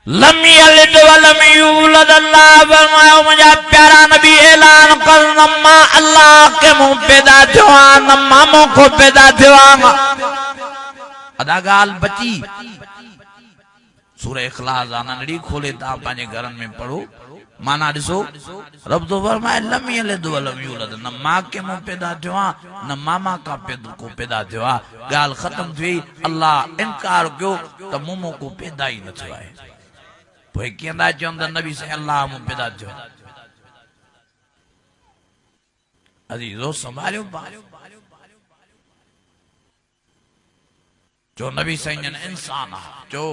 लम यलिद वलम यूलद, अल्लाह फरमायो मुंहिंजा प्यारा नबी ऐलान कर न मां अल्लाह के मुंह पैदा थियो आहियां, न मां मूंखों पैदा थियो आहियां। अदा ॻाल्हि बची। सूरह इखलास नंढड़ी खोले तव्हां पंहिंजे घरनि में पढ़ो, माना ॾिसो रब तो फरमाए लम यलिद वलम यूलद, न मां के मुंह पैदा थियो आहियां, न मामा का को पैदा थियो आहे। ॻाल्हि ख़तम थी वई। अल्लाह इनकार कयो त मूं को पैदा ई न थियो आहे। पोइ कीअं था चवनि त नबी साईं अल्लाह मूं पैदा थियो। अज़ीज़ो संभालियो जो नबी साईं इंसान आहे, जो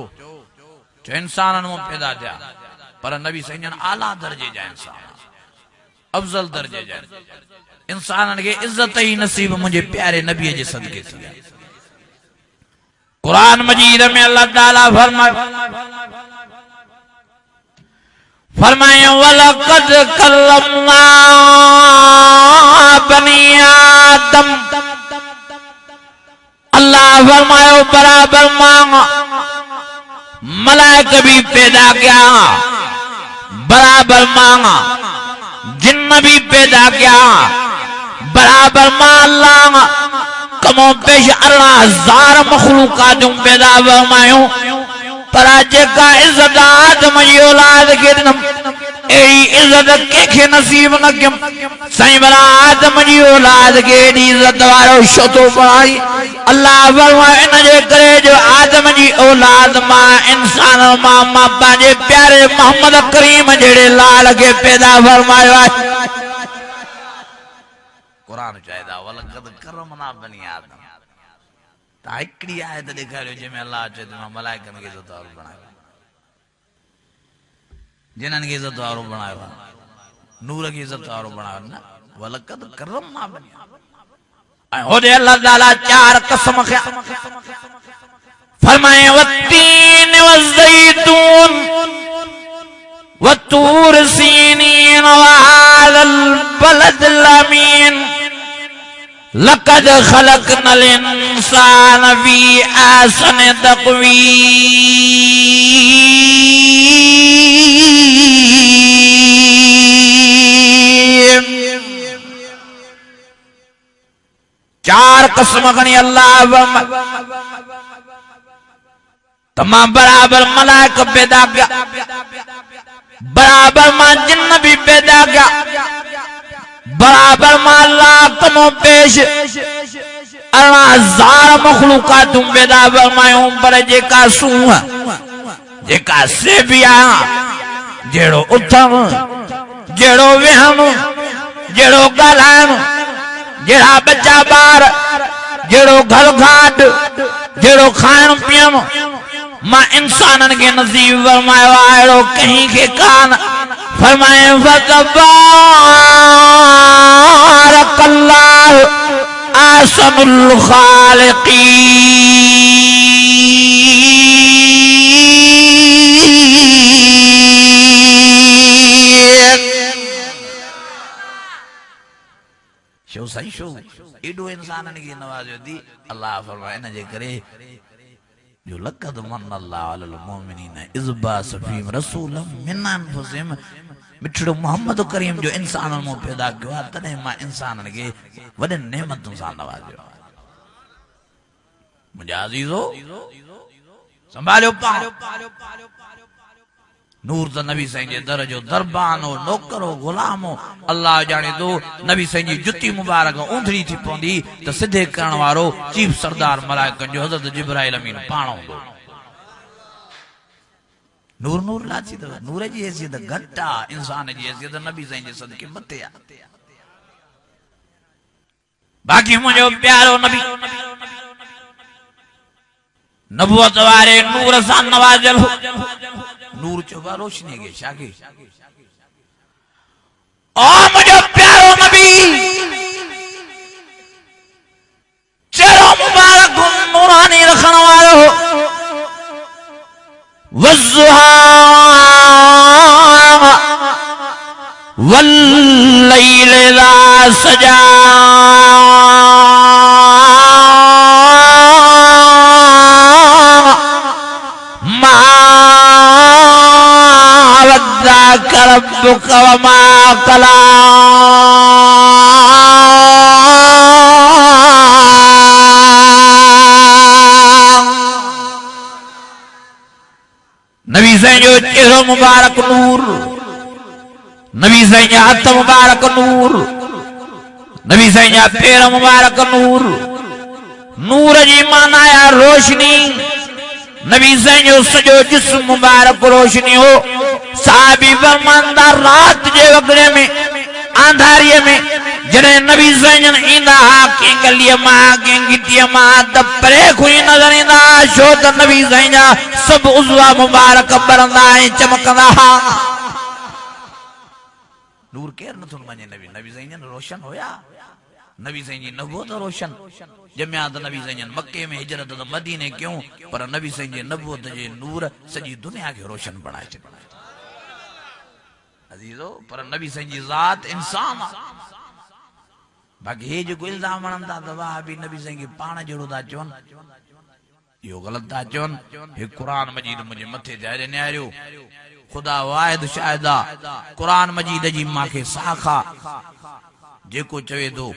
इंसाननि मां पैदा थिया, पर नबी साईं आला दर्जे जा इंसान, अफजल दर्जे जा इंसाननि खे इज़त ई नसीब मुंहिंजे प्यारे नबीअ जे सदके थी। क़ुरान मजीद में अल्लाह ताला फरमाए फरमाए वलक़द करमना बनी आदम। अल्लाह फरमायो बराबर मांगा, मलाइका भी पैदा किया, बराबर मांगा, जिन्न भी पैदा किया, बराबर मांगा, कमो पेश 18,000 मखलूकातूं पैदा फरमायो। पर जेका इज्जत आदम जी औलाद के ॾिनम, एड़ी इज्जत कंहिंखे नसीब न कयम। साईं भला आदम जी औलाद के एड़ी इज्जत वारो छो थो बणाई? अल्लाह फरमाए इन जे करे जो आदम जी औलाद मां इंसान मां पंहिंजे प्यारे मोहम्मद करीम जहिड़े लाल खे पैदा फरमायो आहे। क़ुरान चएदा वलक़द करमना बनी आदम। तव्हां हिकिड़ी आयत ॾेखारियो जंहिंमें अल्लाह चए थो मां मलाइकनि खे इज़त वारो बणायो, जिन्हनि खे इज़त वारो बणायो आहे, नूर खे इज़त वारो बणायो न। वलक़द करमना बनी ऐं होॾे अल्लाह ताला 4 कसम खया। फरमाए वत्तीन वज़ैतून वतूर सीनीन वहाज़ल बलदिल अमीन लक़द ख़लक़नल इंसान फ़ी अहसनि तक़वीम। 4 कसम खणी अल्लाह तमाम बराबर मलाइका पैदा किया, बराबर मां जिन्न भी पैदा किया, बराबर मां अल्लाह कमो पेश 18,000 मखलूकातूं पैदा फरमायूं। पर जेका सूंह, जेका सेबिया, जहिड़ो उथण, जहिड़ो वेहण, जहिड़ो ॻाल्हाइण, जहिड़ा बच्चा ॿार, जहिड़ो घर घाट, जहिड़ो खाइण पीअण मां इंसाननि खे नसीब फरमायो आहे, अहिड़ो कंहिं खे कान। फरमाए फ़तबारकल्लाहु अहसनुल ख़ालिक़ीन। शो सही शो एॾो इंसाननि खे नवाज़ियो थी। अल्लाह फरमाए इन जे करे जो लक़द मन्नल्लाहु अलल मुमिनीन इज़ बअस फ़ीहिम रसूलन मिन अनफुसिहिम। मिठड़ो मोहम्मद करीम जो इंसाननि मां पैदा कयो आहे, तॾहिं मां इंसाननि खे वॾनि नेमतुनि सां नवाज़ियो आहे। मुंहिंजा अज़ीज़ो संभालियो पाण। नूर त नबी साईं जे दर जो दरबान हो, नौकर हो, गुलाम हो। अल्लाह ॼाणे थो नबी साईं जी जुती मुबारक ऊंधड़ी थी पवंदी त सिधे करण वारो चीफ सरदार मलाइकनि जो हज़रत जिब्राइल अमीन पाण हूंदो। नूर नूर लाची अथव। नूर जी हैसियत घटि आहे, इंसान जी हैसियत नबी साईं जे सदके मथे आहे। बाक़ी मुंहिंजो प्यारो नबी नबूवत वारे नूर सां नवाज़ियल हो। नूर चोबा रोशनी के शागे। ओ मुझे प्यारो नबी चेहरो मुबारक नूरानी रखण वारो हो। वज़्ज़ुहा वल्लैल इज़ा सजा रब्बुक वमा कला। नबी साईं जो चेहरो मुबारक नूर, नबी साईं जा हथ मुबारक नूर, नबी साईं जा पेर मुबारक नूर। नूर जी माना आहे रोशनी। नबी साईं जो सॼो जिस्म मुबारक रोशनी हो। साहबी फरमांदा रात जे वगड़े में अंधारिये में जॾहिं नबी साईं ईंदा हा कंहिं गलीअ मां कंहिं गिटीअ मां त परे खुई नज़र ईंदा, छो त नबी साईं जा सभु उज़वा मुबारक ॿरंदा ऐं चमकंदा हा। नूर केरु नथो मञे। नबी साईं जन रोशन हुया। नबी साईं जी नबूवत रोशन। जमिया त नबी साईं जन मके में हिजरत त मदीने कयूं, पर नबी साईं जे नबूवत जे नूर सॼी दुनिया खे रोशन बणाए छॾियो। अजीजो पर नबी साईं जी ज़ात इंसान आ बाकी हे जो इल्जाम हणंदा त वहाबी नबी साईं खे पाण जहिड़ो था चवनि इहो ग़लति था चवनि हे क़ुरान मजीद मुंहिंजे मथे ते अॼु निहारियो खुदा वाहिद शाहिद आ क़ुरान मजीद जी मांखे साख आ जेको चवे थो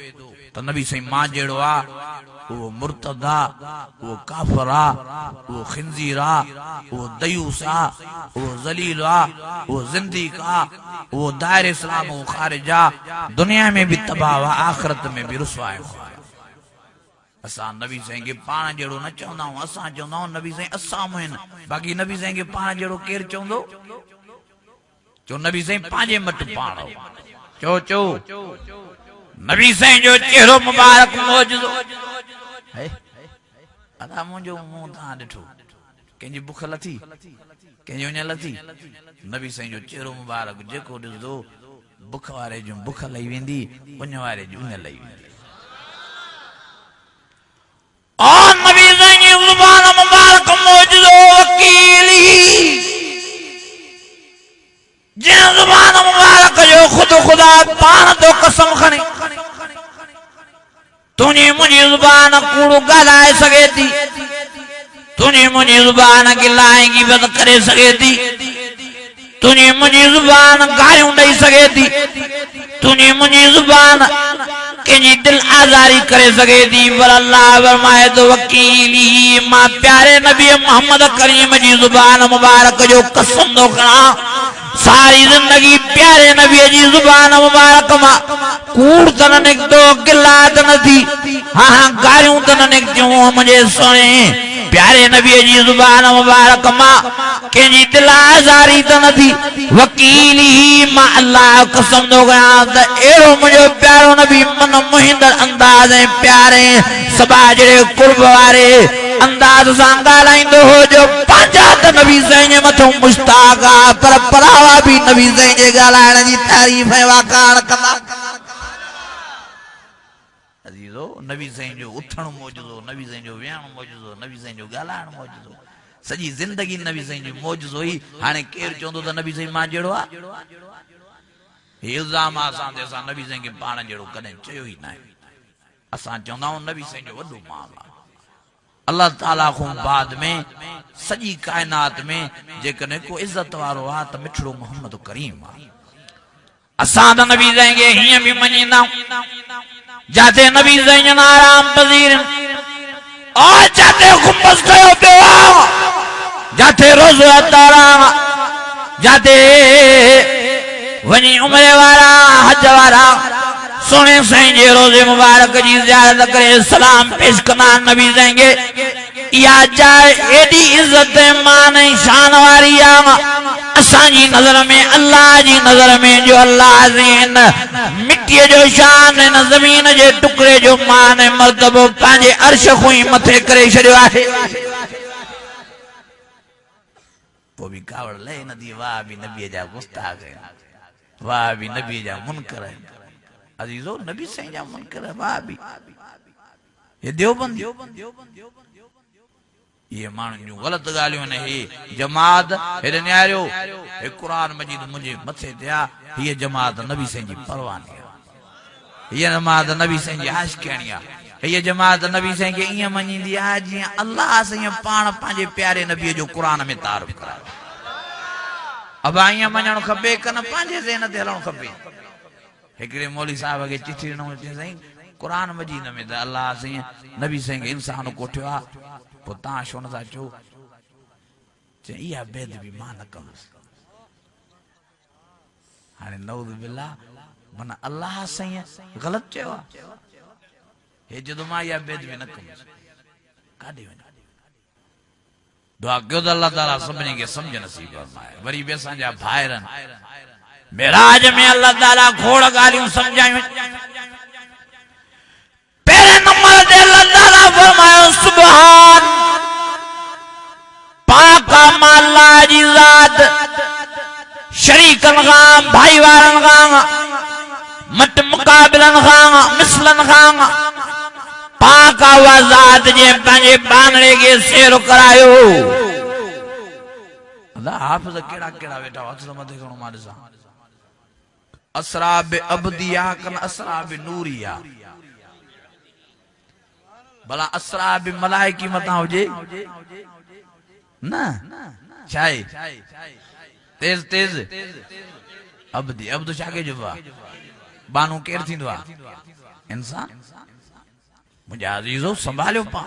त नबी साईं मां जहिड़ो आ वो मुर्तद आ वो काफिर आ वो खिंजीर आ वो दयूस आ वो जलील आ वो जिंदीक आ वो दायर इस्लाम वो खारिज आ दुनिया में भी तबाह आ आखिरत में भी रुसवा है असां नबी साईं खे पाण जहिड़ो न चवंदा आहियूं असां चवंदा आहियूं नबी साईं असां आहिनि बाक़ी नबी साईं खे पाण जहिड़ो केरु चवंदो चो नबी साईं पंहिंजे मट पाण चो चो नबी साईं जो चेहरो मुबारक मौजूदो है अदा मुंहिंजो मुंहुं तव्हां ॾिठो कंहिंजी बुख लथी कंहिंजी उञ लथी नबी साईं जो चेहरो मुबारक जेको ॾिसंदो बुख वारे जूं बुख लही वेंदी उञ वारे जूं उञ लही वेंदी और नबी साईं जी ज़ुबान मुबारक मौजूदो वकीली जिन ज़ुबान मुबारक जो खुद खुदा पाण तो कसम खणे तुझी मुझी ज़ुबान कूड़ो ॻाल्हाए सघे थी तुझी मुझी ज़ुबान गिलाए ग़ीबत करे सघे थी तुझी मुझी ज़ुबान गालियूं ॾेई सघे थी तुझी मुझी ज़ुबान कंहिंजी दिल आज़ारी करे सघे थी पर अल्लाह फरमाए तो वकीली मां प्यारे नबी मोहम्मद करीम जी ज़ुबान मुबारक जो कसम थो खणा सारी जिंदगी प्यारे नबी जी ज़ुबान मुबारक मां कूड़ त न निकतो गिला त न थी हाँ गालियूं त न निकतियूं मुझे सोने प्यारे नबी जी ज़ुबान मुबारक मां कंहिंजी दिल आज़ारी त न थी वकीली मां अल्लाह कसम थो कयां त अहिड़ो मुंहिंजो प्यारो नबी मन मुहिंदड़ अंदाज़ ऐं प्यारे सबा जहिड़े कुर्ब वारे अंदाज़ सां ॻाल्हाईंदो हो जो पंहिंजा त नबी साईं जे मथां मुश्ताक आ पर परावा बि नबी साईं जे ॻाल्हाइण जी तारीफ़ ऐं वाकाण कंदा अजीजो नबी साईं जो उथण मौजूदो नबी साईं जो विहण मौजूदो नबी साईं जो ॻाल्हाइण मौजूदो सॼी ज़िंदगी नबी साईं जी मौजूदो हुई हाणे केरु चवंदो त नबी साईं मां जहिड़ो आहे हे इल्ज़ाम आहे असां ते असां नबी साईं खे पाण जहिड़ो कॾहिं चयो ई न आहे असां चवंदा आहियूं नबी साईं जो वॾो माल आहे अल्लाह ताला खां बाद में सॼी काइनात में जेकॾहिं को इज़त वारो आहे त मिठड़ो मोहम्मद करीम आहे असां त नबी साईं खे हीअं बि मञींदा आहियूं जाते नबी साईं जो आराम पज़ीर और जाते गुंबद कयो पियो आहे जाते रोज़ तारा जाते वञी उमिरि वारा हज वारा सोने साईं जे रोज़े मुबारक जी ज़ियारत करे सलाम पेश कंदा नबी साईं खे इहा जाइ एॾी इज़त मान ऐं शान वारी आहे असांजी नज़र में अल्लाह जी नज़र में जो अल्लाह हिन मिटीअ जो शान हिन ज़मीन जे टुकड़े जो मान ऐं मर्तबो पंहिंजे अर्श खां ई मथे करे छॾियो आहे पोइ बि कावड़ लहे नदी वाह बि नबीअ जा गुस्ताख़ वाह बि नबीअ जा मुनकर अजीजो नबी साईं जा मुनकर वाह बि ये देवबंद ये माण्हुनि जूं ग़लति ॻाल्हियूं आहिनि हे जमात हेॾे निहारियो हे क़ुरान मजीद मुंहिंजे मथे ते आहे हीअ जमात नबी साईं जी परवानी आहे हीअ जमात नबी साईं जी आशिक़ानी आहे हीअ जमात नबी साईं खे ईअं मञींदी आहे जीअं अल्लाह साईं पाण पंहिंजे प्यारे नबीअ जो क़ुरान में तारीफ़ करायो अबा ईअं मञणु खपे कि न पंहिंजे ज़हन ते हलणु खपे हिकिड़े मौली साहिब खे चिठी ॾिनो साईं क़ुरान मजीद में त अल्लाह साईं नबी साईं खे इंसान कोठियो आहे पोइ तव्हां छो नथा चओ चई इहा बेदबी मां न कंदुसि हाणे नऊज़ बिल्लाह माना अल्लाह साईं ग़लति चयो आहे हे जदो मां इहा बेदबी न कंदुसि काॾे वञा दुआ कयो त अल्लाह ताला सभिनी खे सम्झ नसीब फरमाए वरी बि असांजा भाइर मेराज में अल्लाह ताला खोड़ ॻाल्हियूं सम्झायूं पहिरें नंबर ते अल्लाह ताला फरमायो सुभान पाक अल्लाह जी ज़ात शरीकन खां भाईवारन खां मट मुक़ाबिलन खां मिसलन खां पाक वा ज़ात जे पंहिंजे बानड़े खे सेर करायो अल्लाह हाफ़िज़ कहिड़ा कहिड़ा वेठा हथ मथे खणो मां ॾिसां असरा बे अब्दिया कन असरा बे नूरिया। भला असरा बे मलाइकी मता हुजे ना छाए तेज तेज अब्दी अब्दु छाके जुबा बानू केर थींदो आ इंसान। मुंहिंजा अज़ीज़ो संभालियो पा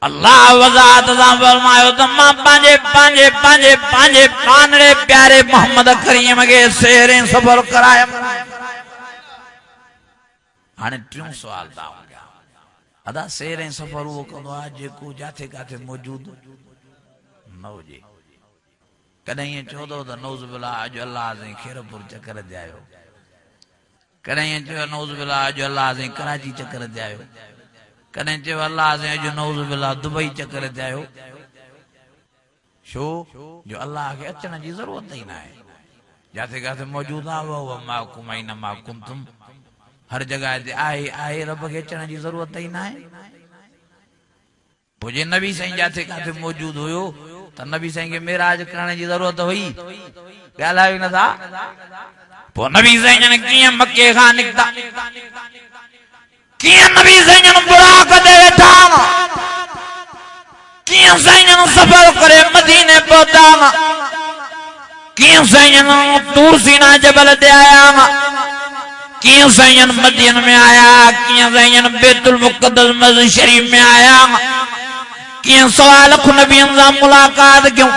अल्लाह वज़ात सां फरमायो त मां पंहिंजे पंहिंजे पंहिंजे पंहिंजे पानड़े प्यारे मोहम्मद करीम खे सैर सफ़र करायमि। हाणे टियों सुवाल था अदा सैर सफ़र उहो कंदो आहे जेको जिथे किथे मौजूद न हुजे। कॾहिं ईअं चवंदो त नौज़ बिल्लाह अॼु अल्लाह साईं खीरपुर चकर ते आयो, कॾहिं ईअं चयो नौज़ बिल्लाह अॼु अल्लाह साईं कराची चकर ते आयो, कॾहिं चयो अल्लाह साईं अॼु नौज़ बिल्लाह दुबई चकर ते आयो। छो जो अल्लाह खे अचण जी ज़रूरत ई न आहे, जिथे किथे मौजूद आहे उहो माकुम ऐन मा कुंतुम, हर जगह ते आहे रब खे अचण जी ज़रूरत ई न आहे। पोइ जे नबी साईं जिथे किथे मौजूद हुयो त नबी साईं खे मेराज करण जी ज़रूरत हुई? ॻाल्हायो नथा। पोइ नबी साईं जन कीअं मके खां निकिता, कीअं नबी साईं जन बुराक ते वेठा, कीअं साईं जन सफ़र करे मदीने पहुता, कीअं साईं जन तूर सीना जबल ते आया, कीअं साईं जन मदीन में आया, कीअं साईं जन बैतुल मुक़द्दस मस्जिद शरीफ में आया, कीअं सवा लख नबियनि सां मुलाक़ात कयूं।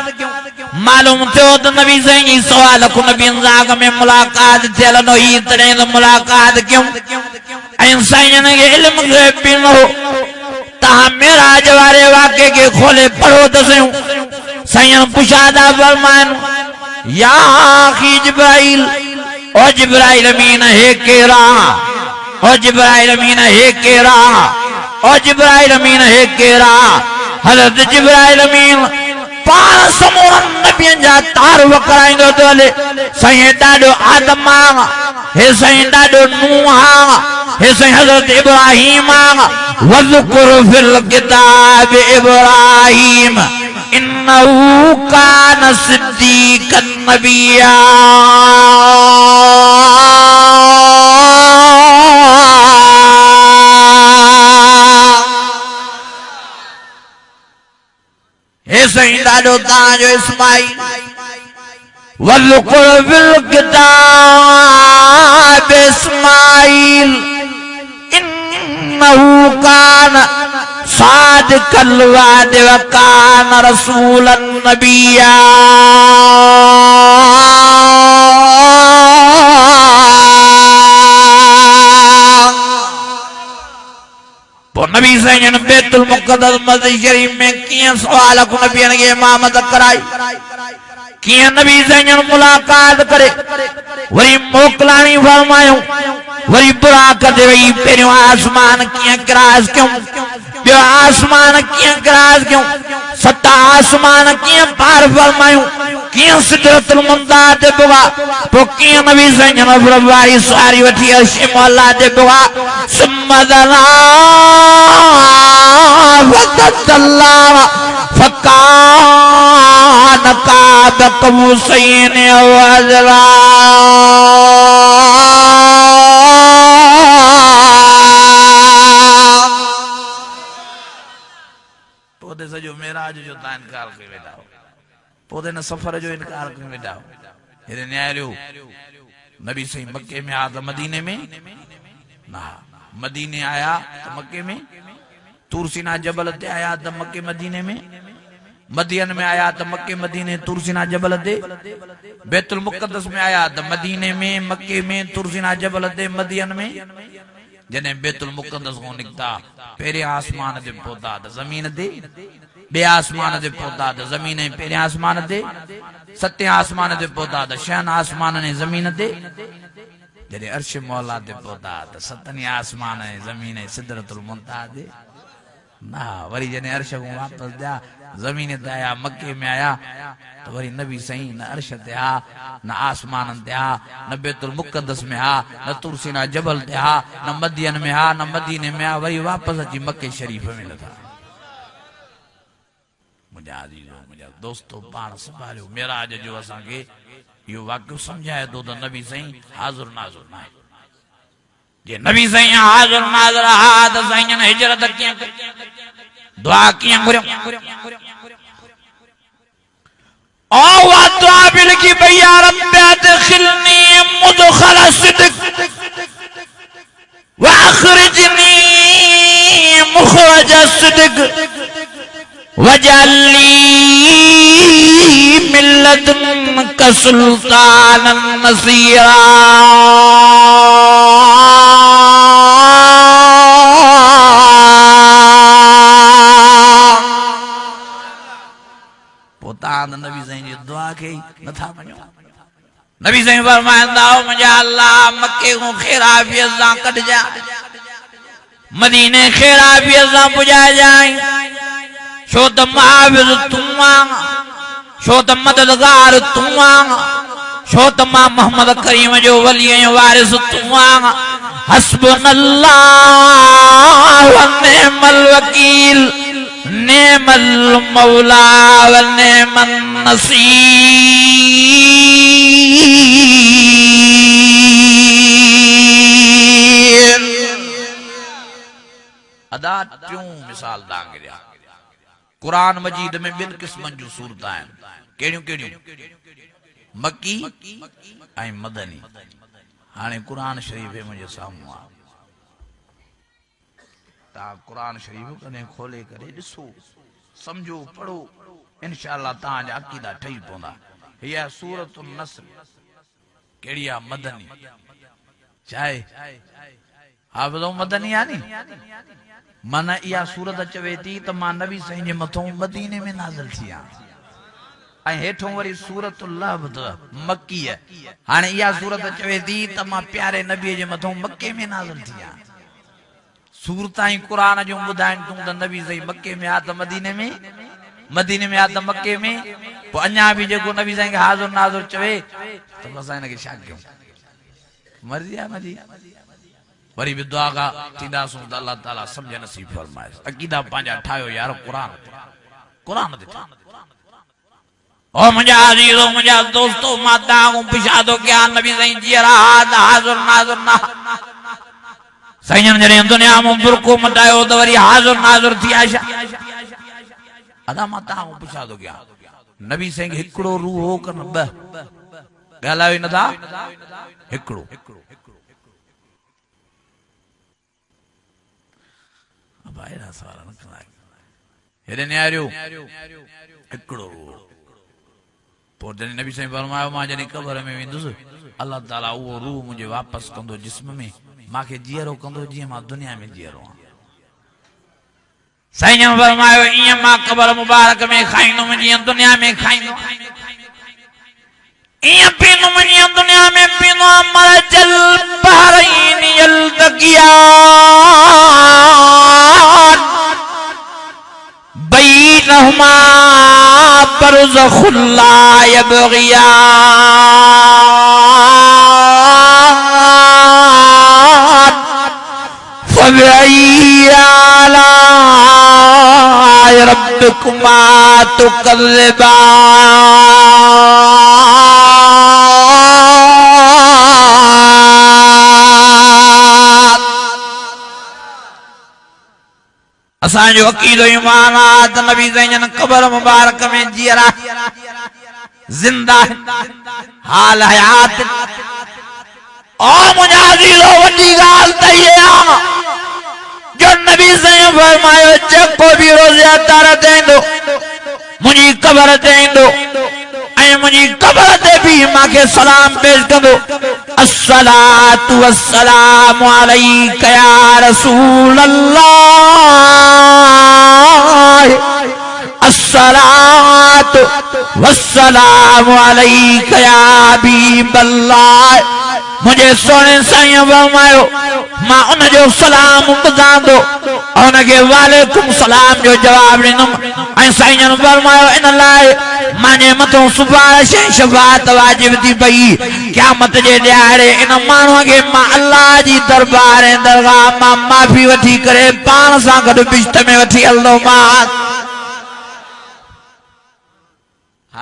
मालूम थियो त नबी साईं जी सवा लख नबियनि सां अॻ में मुलाक़ात थियल न हुई, तॾहिं त मुलाक़ात कयूं। ऐं साईं जन खे इल्म ग़ैब बि न हो। तव्हां मेराज वारे वाक़े खे खोले पढ़ो त सयूं। साईं जन पुछादा फरमाइनि या अखी जिब्राइल, ओ जिब्राइल अमीन हे केरा, ओ जिब्राइल अमीन हे केरा, ओ जिब्राइल अमीन हे केरा। हज़रत जिब्राइल अमीन पाण समूरनि नबियनि जा तारुफ़ कराईंदो तो हले। साईं ॾाढो आदम आ, हे साईं ॾाढो नूह आ, हे साईं हज़रत इब्राहीम आ। वज़कुर फिल किताब इब्राहीम इन्नहु कान सिद्दीक़न नबिय्या। हे साईं ॾाढो तव्हांजो इस्माईल वज़कुर फिल किताब इस्माईल इन्नहु कान सादिक़ल वाद व कान रसूलन नबिय्या। नबी साईं जन बैतुल मुक़द्दस मस्जिद शरीफ में कीअं सवा लख नबियनि खे इमामत कराई, कीअं नबी साईं जन मुलाक़ात करे वरी मोकलाणी फरमायूं, वरी बुराक ते वही पहिरियों आसमान कीअं क्रॉस कयूं, ॿियो आसमान कीअं क्रॉस कयूं, 7 आसमान कीअं पार फरमायूं, कीअं सिदरतुल मुंतहा ते पहुता, पोइ कीअं नबी साईं जन वारी सवारी वठी अर्श मौला ते पहुता। सुम्मदना फतल्लाह फकान काब कौसैन औ अदना। पोइ सॼो मेराज जो तव्हां इनकार करे वेठा हो, पोइ न सफ़र जो इनकार करे वेठा हो। हेॾे न्यायो नबी साईं मके में आया त मदीने में न, मदीने आया तो मक्के में, तूरसीना जबल ते आया तो मक्के मदीने में, मदीन में आया तो मक्के मदीने तूरसीना जबल ते, बैतुल मुक़द्दस में आया तो मदीने में, मक्के में, तूरसीना जबल ते, मदीन में। जने बैतुल मुक़द्दस को निकता पहिरें आसमान ते पहुता तो जमीन ते, बे आसमान ते पहुता तो जमीन पहिरें आसमान ते, 7 आसमान ते पहुता तो 6 आसमान ने जमीन ते। जॾहिं अर्श मौला ते पहुता तो 7 आसमान ऐं ज़मीन ऐं सिदरतुल मुंतहा ते ना। वरी जॾहिं अर्श को वापस दिया ज़मीन ते आया, मक्के में आया तो वरी नबी साईं न अर्श ते आ, न आसमान ते आ, न बैतुल मुक़द्दस में आ, न तुरसीना जबल ते आ, न मदीन में आ, न मदीने में आ, वरी वापस अची मक्के शरीफ में लथा। मुंहिंजा अज़ीज़ो, मुंहिंजा दोस्तो, पाण संभालियो मेराज जो असांखे यो वाक्य समझाए तो नबी सही हाजुर नाजुर ना जे नबी सही हाजुर नाजुर हा त सही ने हिजरत किया दुआ किया गुरम ओ वा दुआ बिल की भैया रब अदखिलनी मुदखल सिद्क व अखरिजनी मुखरज सिद्क वजअलनी मिन लदुनका सुल्तानन नसीरा पोतान नबी साईं जी दुआ के नथा मञो नबी साईं फरमाईंदा हो मुंहिंजा अल्लाह मके को ख़ैराबीअ सां कढजा मदीने ख़ैराबीअ सां पुॼाए जाए छो त मुआविज़ तूं आहीं छो त मददगार तूं आहीं छो त मां मोहम्मद करीम जो वली ऐं वारिस तूं आहीं हस्बुनल्लाह व निअमल वकील नेमल मौला व नेमन नसीर अदा क्यों मिसाल दांगरिया कुरान मजीद में बिन किस्मन जो सूरत आहिन केड़ियूं केड़ियूं मक्की ऐं मदनी हाणे कुरान शरीफ मुझे साम्हूं आ ता कुरान शरीफ कने खोले करे दिसो समझो पढ़ो इंशाअल्लाह ता जा अकीदा ठही पवंदा या सूरतुन नस्र केड़िया मदनी चाहे हाफिज़ो मदनी आनी माना या सूरत चवे थी त मां नबी साईं जे मथों मदीने में नाज़िल थिया ऐं हेठों वरी सूरतुल लहब मक्की हाणे या सूरत चवे थी त मां प्यारे नबी जे मथों मक्के में नाज़िल थिया सूरताई कुरान जो बुधाइन तू त नबी सही मक्के में आ त मदीने में आ त मक्के में पो अन्या भी जेको नबी साईं हाज़ुर नाज़ुर चवे त असां इनके छा कयूं मर्जी आ मजी वरी भी दुआ का तीदा सु अल्लाह ताला समझ नसीब फरमाए अकीदा पांजा ठायो यार कुरान ते ओ मुझे अजीजों मुझे दोस्तों माता को पिछा दो क्या नबी साईं जी हाज़ुर नाज़ुर ना साईं जने दुनिया में बुरको मटायो तो वरी हाज़ुर नाज़ुर थी आशा अदा माता को पिछा दो क्या नबी साईं हिकड़ो रूह हो कन ब गालायो न था हिकड़ो बाहर सवाल न कराए हेरे न्यारियो हिकड़ो पो जने नबी साईं फरमायो मां जने कब्र में वेंदुस अल्लाह ताला वो रूह मुझे वापस कंदो जिस्म में माके जीरो कंदो जी मां दुनिया में जीरो साईं ने फरमायो इया मां कब्र मुबारक में खाइनो जी दुनिया में खाइनो इया पीनो जी दुनिया में पीनो मरजल बहरैन यल्तकियान बैनहुमा बरज़खुन ला यबग़ियान फबिअय्यि आलाइ रब्बिकुमा तुकज़्ज़िबान असांजो अकीदो ईमान आ त नबी साईं कब्र मुबारक में जीरा जिंदा हाल हयात ओ मुझा अजीजो वडी गाल त ये आ जो नबी साईं फरमायो जेको भी रोज़ा तार देंदो मुझी कब्र देंदो ऐ मुझी कब्र ते भी माके सलाम पेश कंदो अस्सलातु वस्सलामु अलैका या रसूल अल्लाह अस्सलातु वस्सलामु अलैका या हबीब अल्लाह मुझे सोने साईं फरमायो मां उन जो सलाम ॿुधांदो उन के वालेकुम सलाम जो जवाब ॾिनुमि ऐं साईं जन फरमायो इन लाइ माने मथों सुभाष शफाअत वाजिब थी पई क़यामत जे ॾियारे इन माण्हूअ खे मां अल्लाह जी दरबार ऐं दरगाह मां माफ़ी वठी करे पाण सां गॾु बिश्त में वठी हलंदोमांसि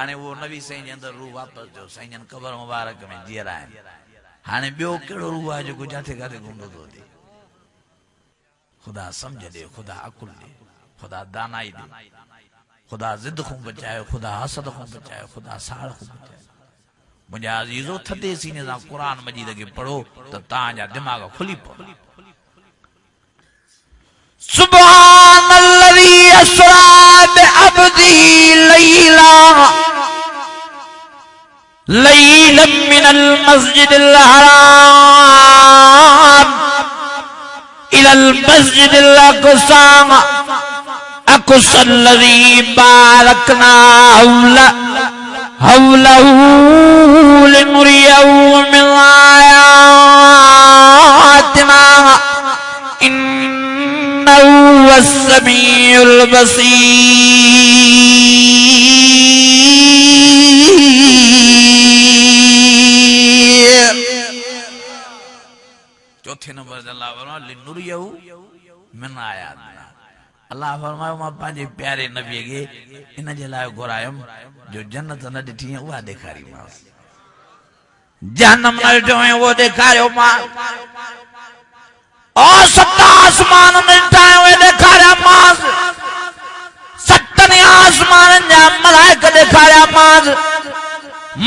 हाने वो नबी साईं जे अंदर रूह वापस जो साईं जन कबर मुबारक में जीअरा आहिनि हाने ॿियो कहिड़ो रूह आहे जेको जाथे काथे घुमंदो थो थिए ख़ुदा सम्झ ॾे ख़ुदा अकुल ॾे ख़ुदा दानाई ॾे ख़ुदा ज़िद खां बचाए ख़ुदा हसद खां बचाए ख़ुदा साड़ खां बचाए मुंहिंजा अज़ीज़ो थधे सीने सां क़ुर मजीद खे पढ़ो त तव्हांजा दिमाग़ खुली पवंदा सुब्हानल्लज़ी अस्रा बिअब्दिही लैलन मिनल मस्जिदिल हराम इलल मस्जिदिल अक़सा अक़सल्लज़ी बारकना हौलहू लिनुरियहू मिन आयातिना इन्नहू वस्समीउल बसीर। चौथे नंबर ते अल्लाह फरमायो लिनुरियहू मिन आयातिना अल्लाह फरमायो मां पंहिंजे प्यारे नबीअ खे इन जे लाइ घुरायमि जो जन्नत न ॾिठी उहा ॾेखारीमांसि जहन्नम न ॾिठो वो ॾेखारियोमांसि और सत आसमान न ॾिठा उहे ॾेखारियामांसि सतनि आसमाननि जा मलाइक ॾेखारियामांसि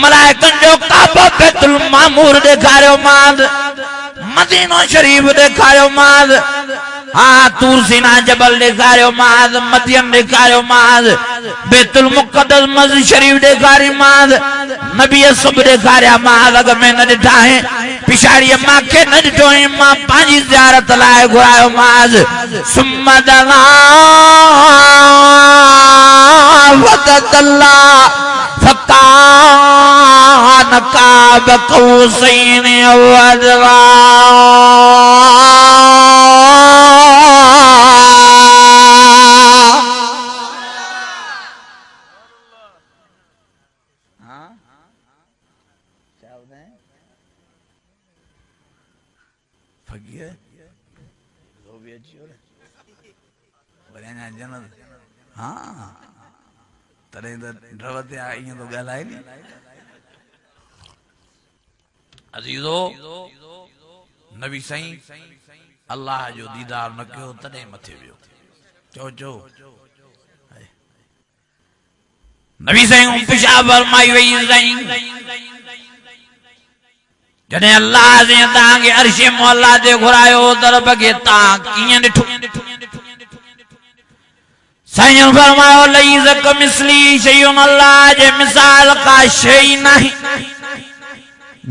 मलाइकनि जो काबो बैतुल मामूर ॾेखारियोमांसि मदीनो शरीफ ॾेखारियोमांसि हाँ तूर सीना जबल ॾेखारियोमांसि मदियन ॾेखारियोमांसि बैतुल मुक़द्दस मस्जिद शरीफ ॾेखारियोमांसि नबीअ सभु ॾेखारियामांसि अॻ में न ॾिठा आहिनि पिछाड़ीअ मूंखे न ॾिठो ऐं मां पंहिंजी ज़ियारत लाइ घुरायोमांसि सुम्म दना वदतल्ला फकान काब कौसैन औ अदना हाँ तॾहिं त डरवते आहे ईअं तो ॻाल्हाए नी अज़ीज़ो नबी साईं अल्लाह जो दीदार न कयो तॾहिं मथे वियो चओ नबी साईं पेशाब फरमाई वई साईं जॾहिं अल्लाह से तव्हांखे अर्शे मुअल्ला ते घुरायो तरफ़ खे तव्हां कीअं ॾिठो साईं फरमायो लईज़ कमिस्ली शयुन अल्लाह जे मिसाल का शइ नहीं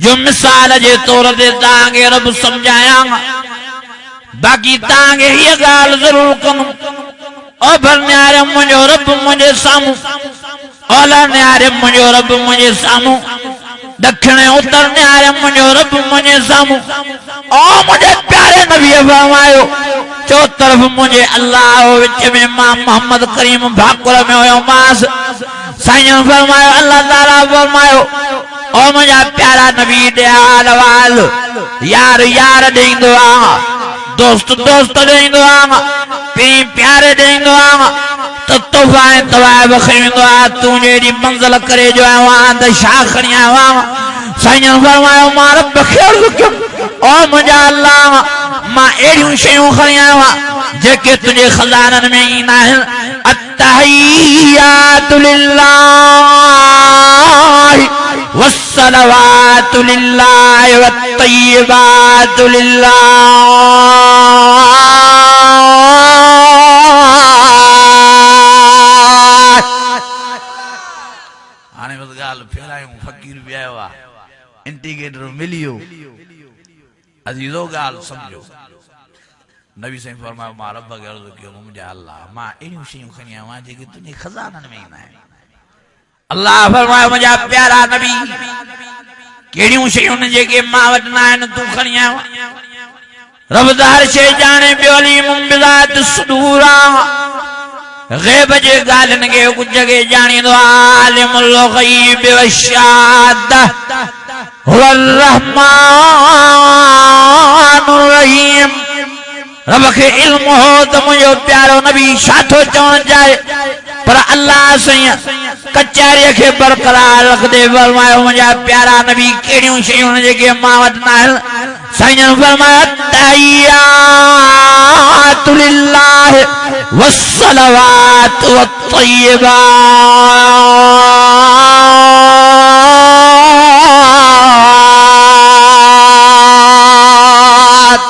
जो मिसाल जे तौर ते तव्हांखे रब सम्झायां बाक़ी तव्हांखे हीअ ॻाल्हि ज़रूर कंदुमि ओ भर न्यारे मुंहिंजो रब मुंहिंजे साम्हूं ओला न्यारे मुंहिंजो रब मुंहिंजे साम्हूं दक्षिणे उत्तर न्यारे मुंहिंजो रब मुंहिंजे साम्हूं ओ मुंहिंजे प्यारे नबीअ फरमायो चो तरफ मुझे अल्लाह विच में मां मोहम्मद करीम भाकुर में होयो मास साईं फरमायो अल्लाह ताला फरमायो ओ मुझा प्यारा नबी दे हाल यार यार देंदो आ दोस्त दोस्त देंदो आ पी प्यारे देंदो आ तो तोहफा तवाब खरींदो आ तू जेडी मंजिल करे जो आ त शा खणी आवा साईं फरमायो मां रब ख़ैर हुकुम ओ मुझा अल्लाह मां एड़ियूं शयूं खणी आयो जेके तुझे खजानन में ई नाहिन अत्तहियातु लिल्लाहि वस्सलवातु लिल्लाहि वत्तय्यिबातु लिल्लाहि हाणे बस ॻाल्हि फेरायूं फ़कीर बि आयो आहे इंटीग्रेटर मिलियो अज़ीज़ो ॻाल्हि समझो नबी साईं फरमायो मां रब खे अर्ज़ु कयो मुंहिंजा अल्लाह मां अहिड़ियूं शयूं खणी आयो आहियां जेके तुंहिंजे खज़ाननि में ई न आहिनि अल्लाह फरमायो मुंहिंजा प्यारा नबी कहिड़ियूं शयूं जेके मां वटि न आहिनि तूं खणी आयो रब त हर शइ ॼाणे पियो अलीमुम बिज़ाति सुदूर ग़ैब जे ॻाल्हियुनि खे कुझ खे ॼाणींदो आलिमुल ग़ैब वश्शहादह हुवल रहमानुर रहीम रब खे इल्म हो त मुंहिंजो प्यारो नबी छा थो चवणु चाहे पर अल्लाह साईं कचहरी के बरकरार रख दे फरमायो मुझा प्यारा नबी केड़ियों शयूं जेके मां वट ना साईं फरमाया तहियातु लिल्लाह वस्सलावातु वत्तय्यिबात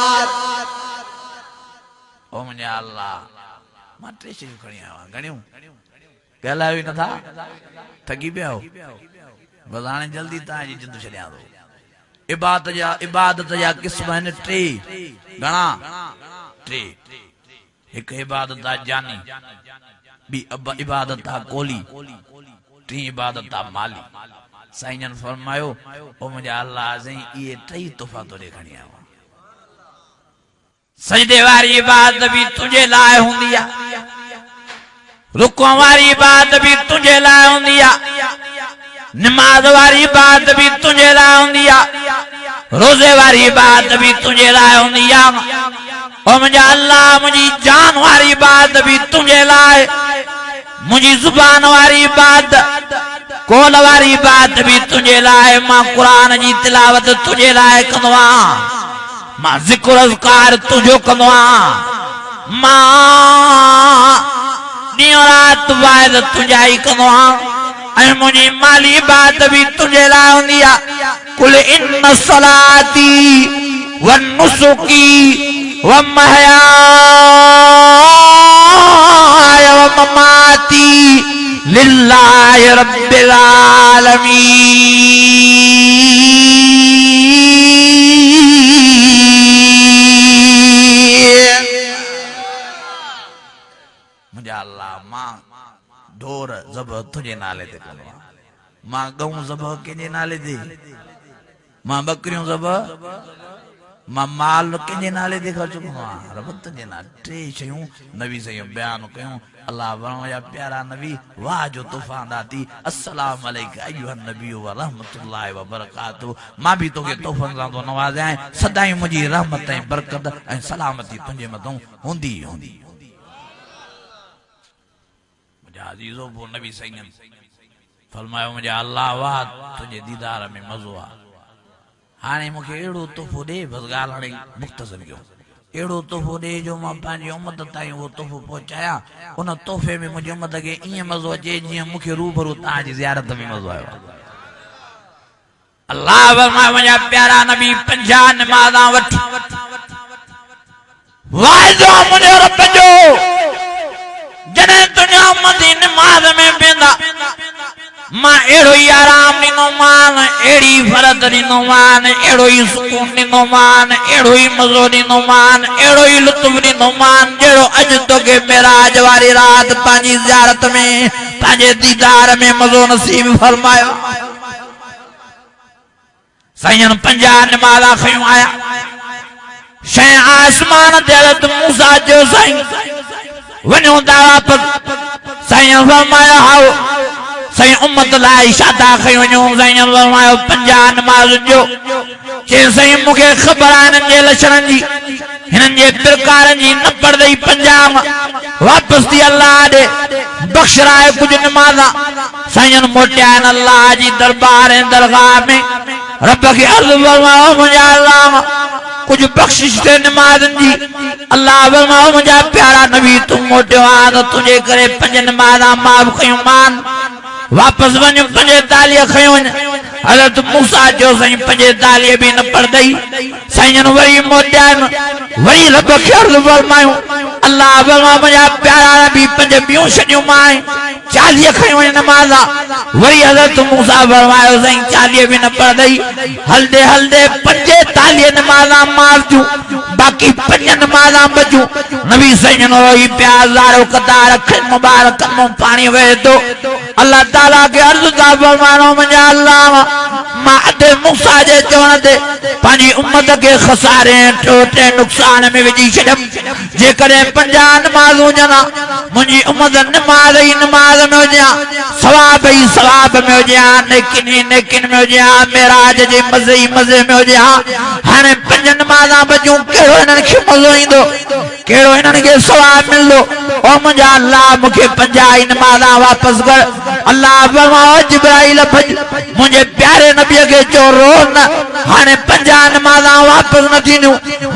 ओ मुझे अल्लाह मात्रे शयूं खणी आया गणियों ॻाल्हायो ई नथा थकी पिया हो बस हाणे जल्दी तव्हांजी जिद छॾियां थो इबादत जा क़िस्म आहिनि टे घणा टे हिकु इबादत आहे जानी ॿी इबादत आहे कोली टी इबादत आहे माली साईं जन फरमायो ओ मुंहिंजा अल्लाह साईं इहे टई तोहफ़ा तोॾे खणी आयो सजदे वारी इबादत बि तुंहिंजे लाइ हूंदी आहे रुको वारी इबादत भी तुझे लाइ हूंदी आहे नमाज वारी इबादत भी तुझे लाइ हूंदी आहे रोज़े वारी इबादत भी तुझे लाइ हूंदी आहे ओ मुंहिंजा अल्लाह मुंहिंजी जान वारी इबादत भी तुझे लाइ मुंहिंजी ज़ुबान वारी इबादत कोल वारी इबादत भी तुझे लाइ मां क़ुरान जी तिलावत तुझे लाइ कंदो आहियां मां ज़िक्र अज़कार तुझो कंदो आहियां मां ॾींहुं राति वाइद तुंहिंजा ई कंदो आहियां ऐं मुंहिंजी माली इबादत भी तुंहिंजे लाइ हूंदी आहे कुल इन्न सलाती व नुसुकी व महयाय व ममाती लिल्लाहि रब्बिल आलमीन मुझा अल्लाह मां ढोर ज़बह तुझे नाले ते कंदो आहियां मां गऊं ज़बह कंहिंजे नाले ते मां बकरियूं ज़बह मां माल कंहिंजे नाले ते ख़र्च कंदो आहियां रब तुंहिंजे नाले टे शयूं नबी साईं बयान कयूं अल्लाह वणो या प्यारा नबी वाह जो तूफ़ान दाती अस्सलाम अलैका अय्युहन नबी व रहमतुल्लाहि व बरकातहू मां भी तोखे तोहफ़नि सां थो नवाज़ां सदाईं मुंहिंजी रहमत ऐं बरकत ऐं सलामती तुंहिंजे मथां हूंदी हूंदी अज़ीज़ो वो नबी सईं फरमायो मुंहिंजा अल्लाह वाह तुंहिंजे दीदार में मज़ो आहे हाणे मूंखे अहिड़ो तोहफ़ो ॾे बसि ॻाल्हि हाणे मुख़्तसर कयो अहिड़ो तोहफ़ो ॾे जो मां पंहिंजी उम्मत ताईं उहो तोहफ़ो पहुचायां उन तोहफ़े में मुंहिंजी उम्मत खे ईअं मज़ो अचे जीअं मूंखे रूबरू तव्हांजी ज़ियारत में मज़ो आयो आहे अल्लाह फरमायो मुंहिंजा प्यारा नबी 50 नमाज़ां वठ वाइदो मुंहिंजो रब जो जॾहिं तुंहिंजा उम्मती नमाज़ में वेंदा मां अहिड़ो ई आराम ॾींदोमान अहिड़ी फरत ॾींदोमान अहिड़ो ई सुकून ॾींदोमान अहिड़ो ई मज़ो ॾींदोमान अहिड़ो ई लुत्फ़ ॾींदोमान जहिड़ो अॼु तोखे मेराज वारी राति पंहिंजी ज़ियारत में पंहिंजे दीदार में मज़ो नसीब फरमायो साईं 50 नमाज़ां खयूं आया शइ आसमान ते हज़रत मूसा जो साईं वञो था वापस साईं फरमायो हाओ साईं उम्मत लाइ शादा खई वञो साईं फरमायो 50 नमाज़ जो चए साईं मूंखे ख़बर आहे हिननि जे लक्षणनि जी हिननि जे प्रकारनि जी न पढ़ंदई 50 वापस थी अल्लाह ॾे बख़्शराए कुझु नमाज़ां साईं मोटिया आहिनि अल्लाह जी दरबार ऐं दरगाह में रब खे अर्ज़ु फरमायो मुंहिंजा अल्लाह कुछ बख्शिश दे नमाज़न जी अल्लाह फरमायो मुंहिंजा प्यारा नबी तू मोटियो आहे त तुंहिंजे करे 5 नमाज़ां माफ़ कयूं मान वापस वञ 45 खयूं हज़रत मूसा जो साईं 45 भी न पढ़दई साईं वरी मोटिया वरी रब खे अर्ज़ु फरमायो अल्लाह फरमायो मुंहिंजा प्यारा नबी 5 ॿियूं छॾियूं मां 40 खयूं नमाज़ां वरी हज़रत मूसा फरमायो साईं 40 भी न पढ़दई हलदे हलदे 45 नमाज़ां माफ़ थियूं बाकी 5 नमाज़ां बचूं नबी साईं रोई प्यार ज़ारो कतार अखियुनि मुबारक मां पाणी वहे थो अल्लाह ताला के अर्ज़ु था फरमायो मुंहिंजा अल्लाह मां अदे मूसा जे चवण ते पंहिंजी उम्मत खे खसारे टोटे नुक़सान में विझी छॾियमि जेकॾहिं 50 नमाज़ूं ॼणा मुंहिंजी उम्मत नमाज़ ई नमाज़ में हुजे सवाब ई सवाब में हुजे नेकिन ई नेकिन में हुजे मेराज जे मज़े ई मज़े में हुजे हाणे 5 नमाज़ां बचूं कहिड़ो हिननि खे मज़ो ईंदो कहिड़ो हिननि खे सवाब मिलंदो ओ मुझा अल्लाह मुझे 50 नमाज़ा वापस कर अल्लाह फरमाओ जिब्राइल मुझे प्यारे नबी के चो रो न हाने 50 नमाज़ा वापस न थीनू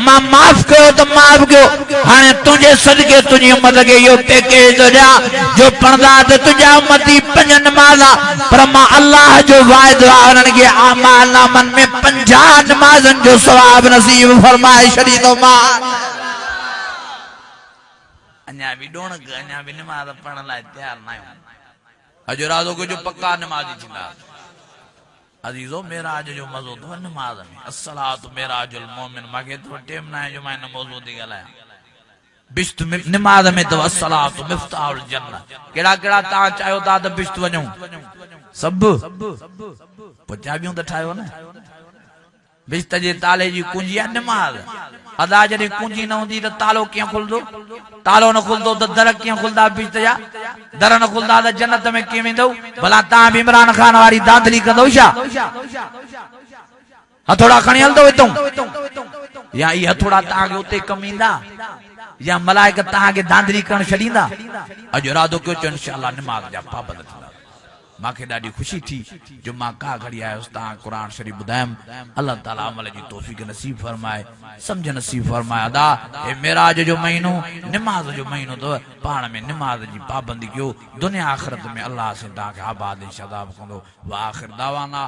मां माफ कयो तो माफ कयो हाने तुझे सदके तुझी उम्मत के यो पैकेज तो जा जो पढ़दा तो तुझा उम्मती 5 नमाज़ा पर मां अल्लाह जो वायदो उन्हनि के आमाल नामन में 50 नमाज़न जो सवाब नसीब फरमाए छड़ी तो मां अन्या भी डोण अन्या भी नमाज पढ़ण लाइ तैयार ना आहियूं अॼु राज़ो को जो पक्का नमाज़ी थींदा अजीजो मेराज जो मज़ो तो नमाज में अस्सलातु मेराजुल मोमिन मांखे तो टाइम ना है जो मैं मौजूद थी ॻाल्हायां बिश्त नमाज में तो अस्सलातु मिफ्ताहुल जन्नत केड़ा केड़ा ता चाहो ता तो बिश्त वञूं सब पंजाबियों तो ठायो ना बिश्त जे ताले जी कुंजी है नमाज अदा जॾहिं कुंजी न हूंदी त तालो कीअं खुलंदो तालो न खुलंदो त दर कीअं खुलंदा बिश्त जा दर न खुलंदा त जन्नत में कीअं वेंदो भला तव्हां बि इमरान खान वारी दांधली कंदो छा हथोड़ा खणी हलंदो हितां या ई हथोड़ा तव्हांखे उते कमु ईंदा या मलाइक तव्हांखे दांधली करण छॾींदा अॼु इरादो कयो चओ इंशाअल्लाह नमाज़ जा पाबंद थींदा मांखे ॾाढी ख़ुशी थी जो मां का घड़ी आयुसि तव्हां क़ुर शरीफ़ ॿुधायमि अल्लाह ताला अमल जी तौफ़ीक़ नसीब फरमाए सम्झ नसीब फरमाए अदा हे मेराज जो महीनो नमाज जो महीनो अथव पाण में नमाज जी पाबंदी कयो दुनिया आख़िरत में अल्लाह से तव्हांखे आबाद ऐं शादाब कंदो वा आख़िर दावाना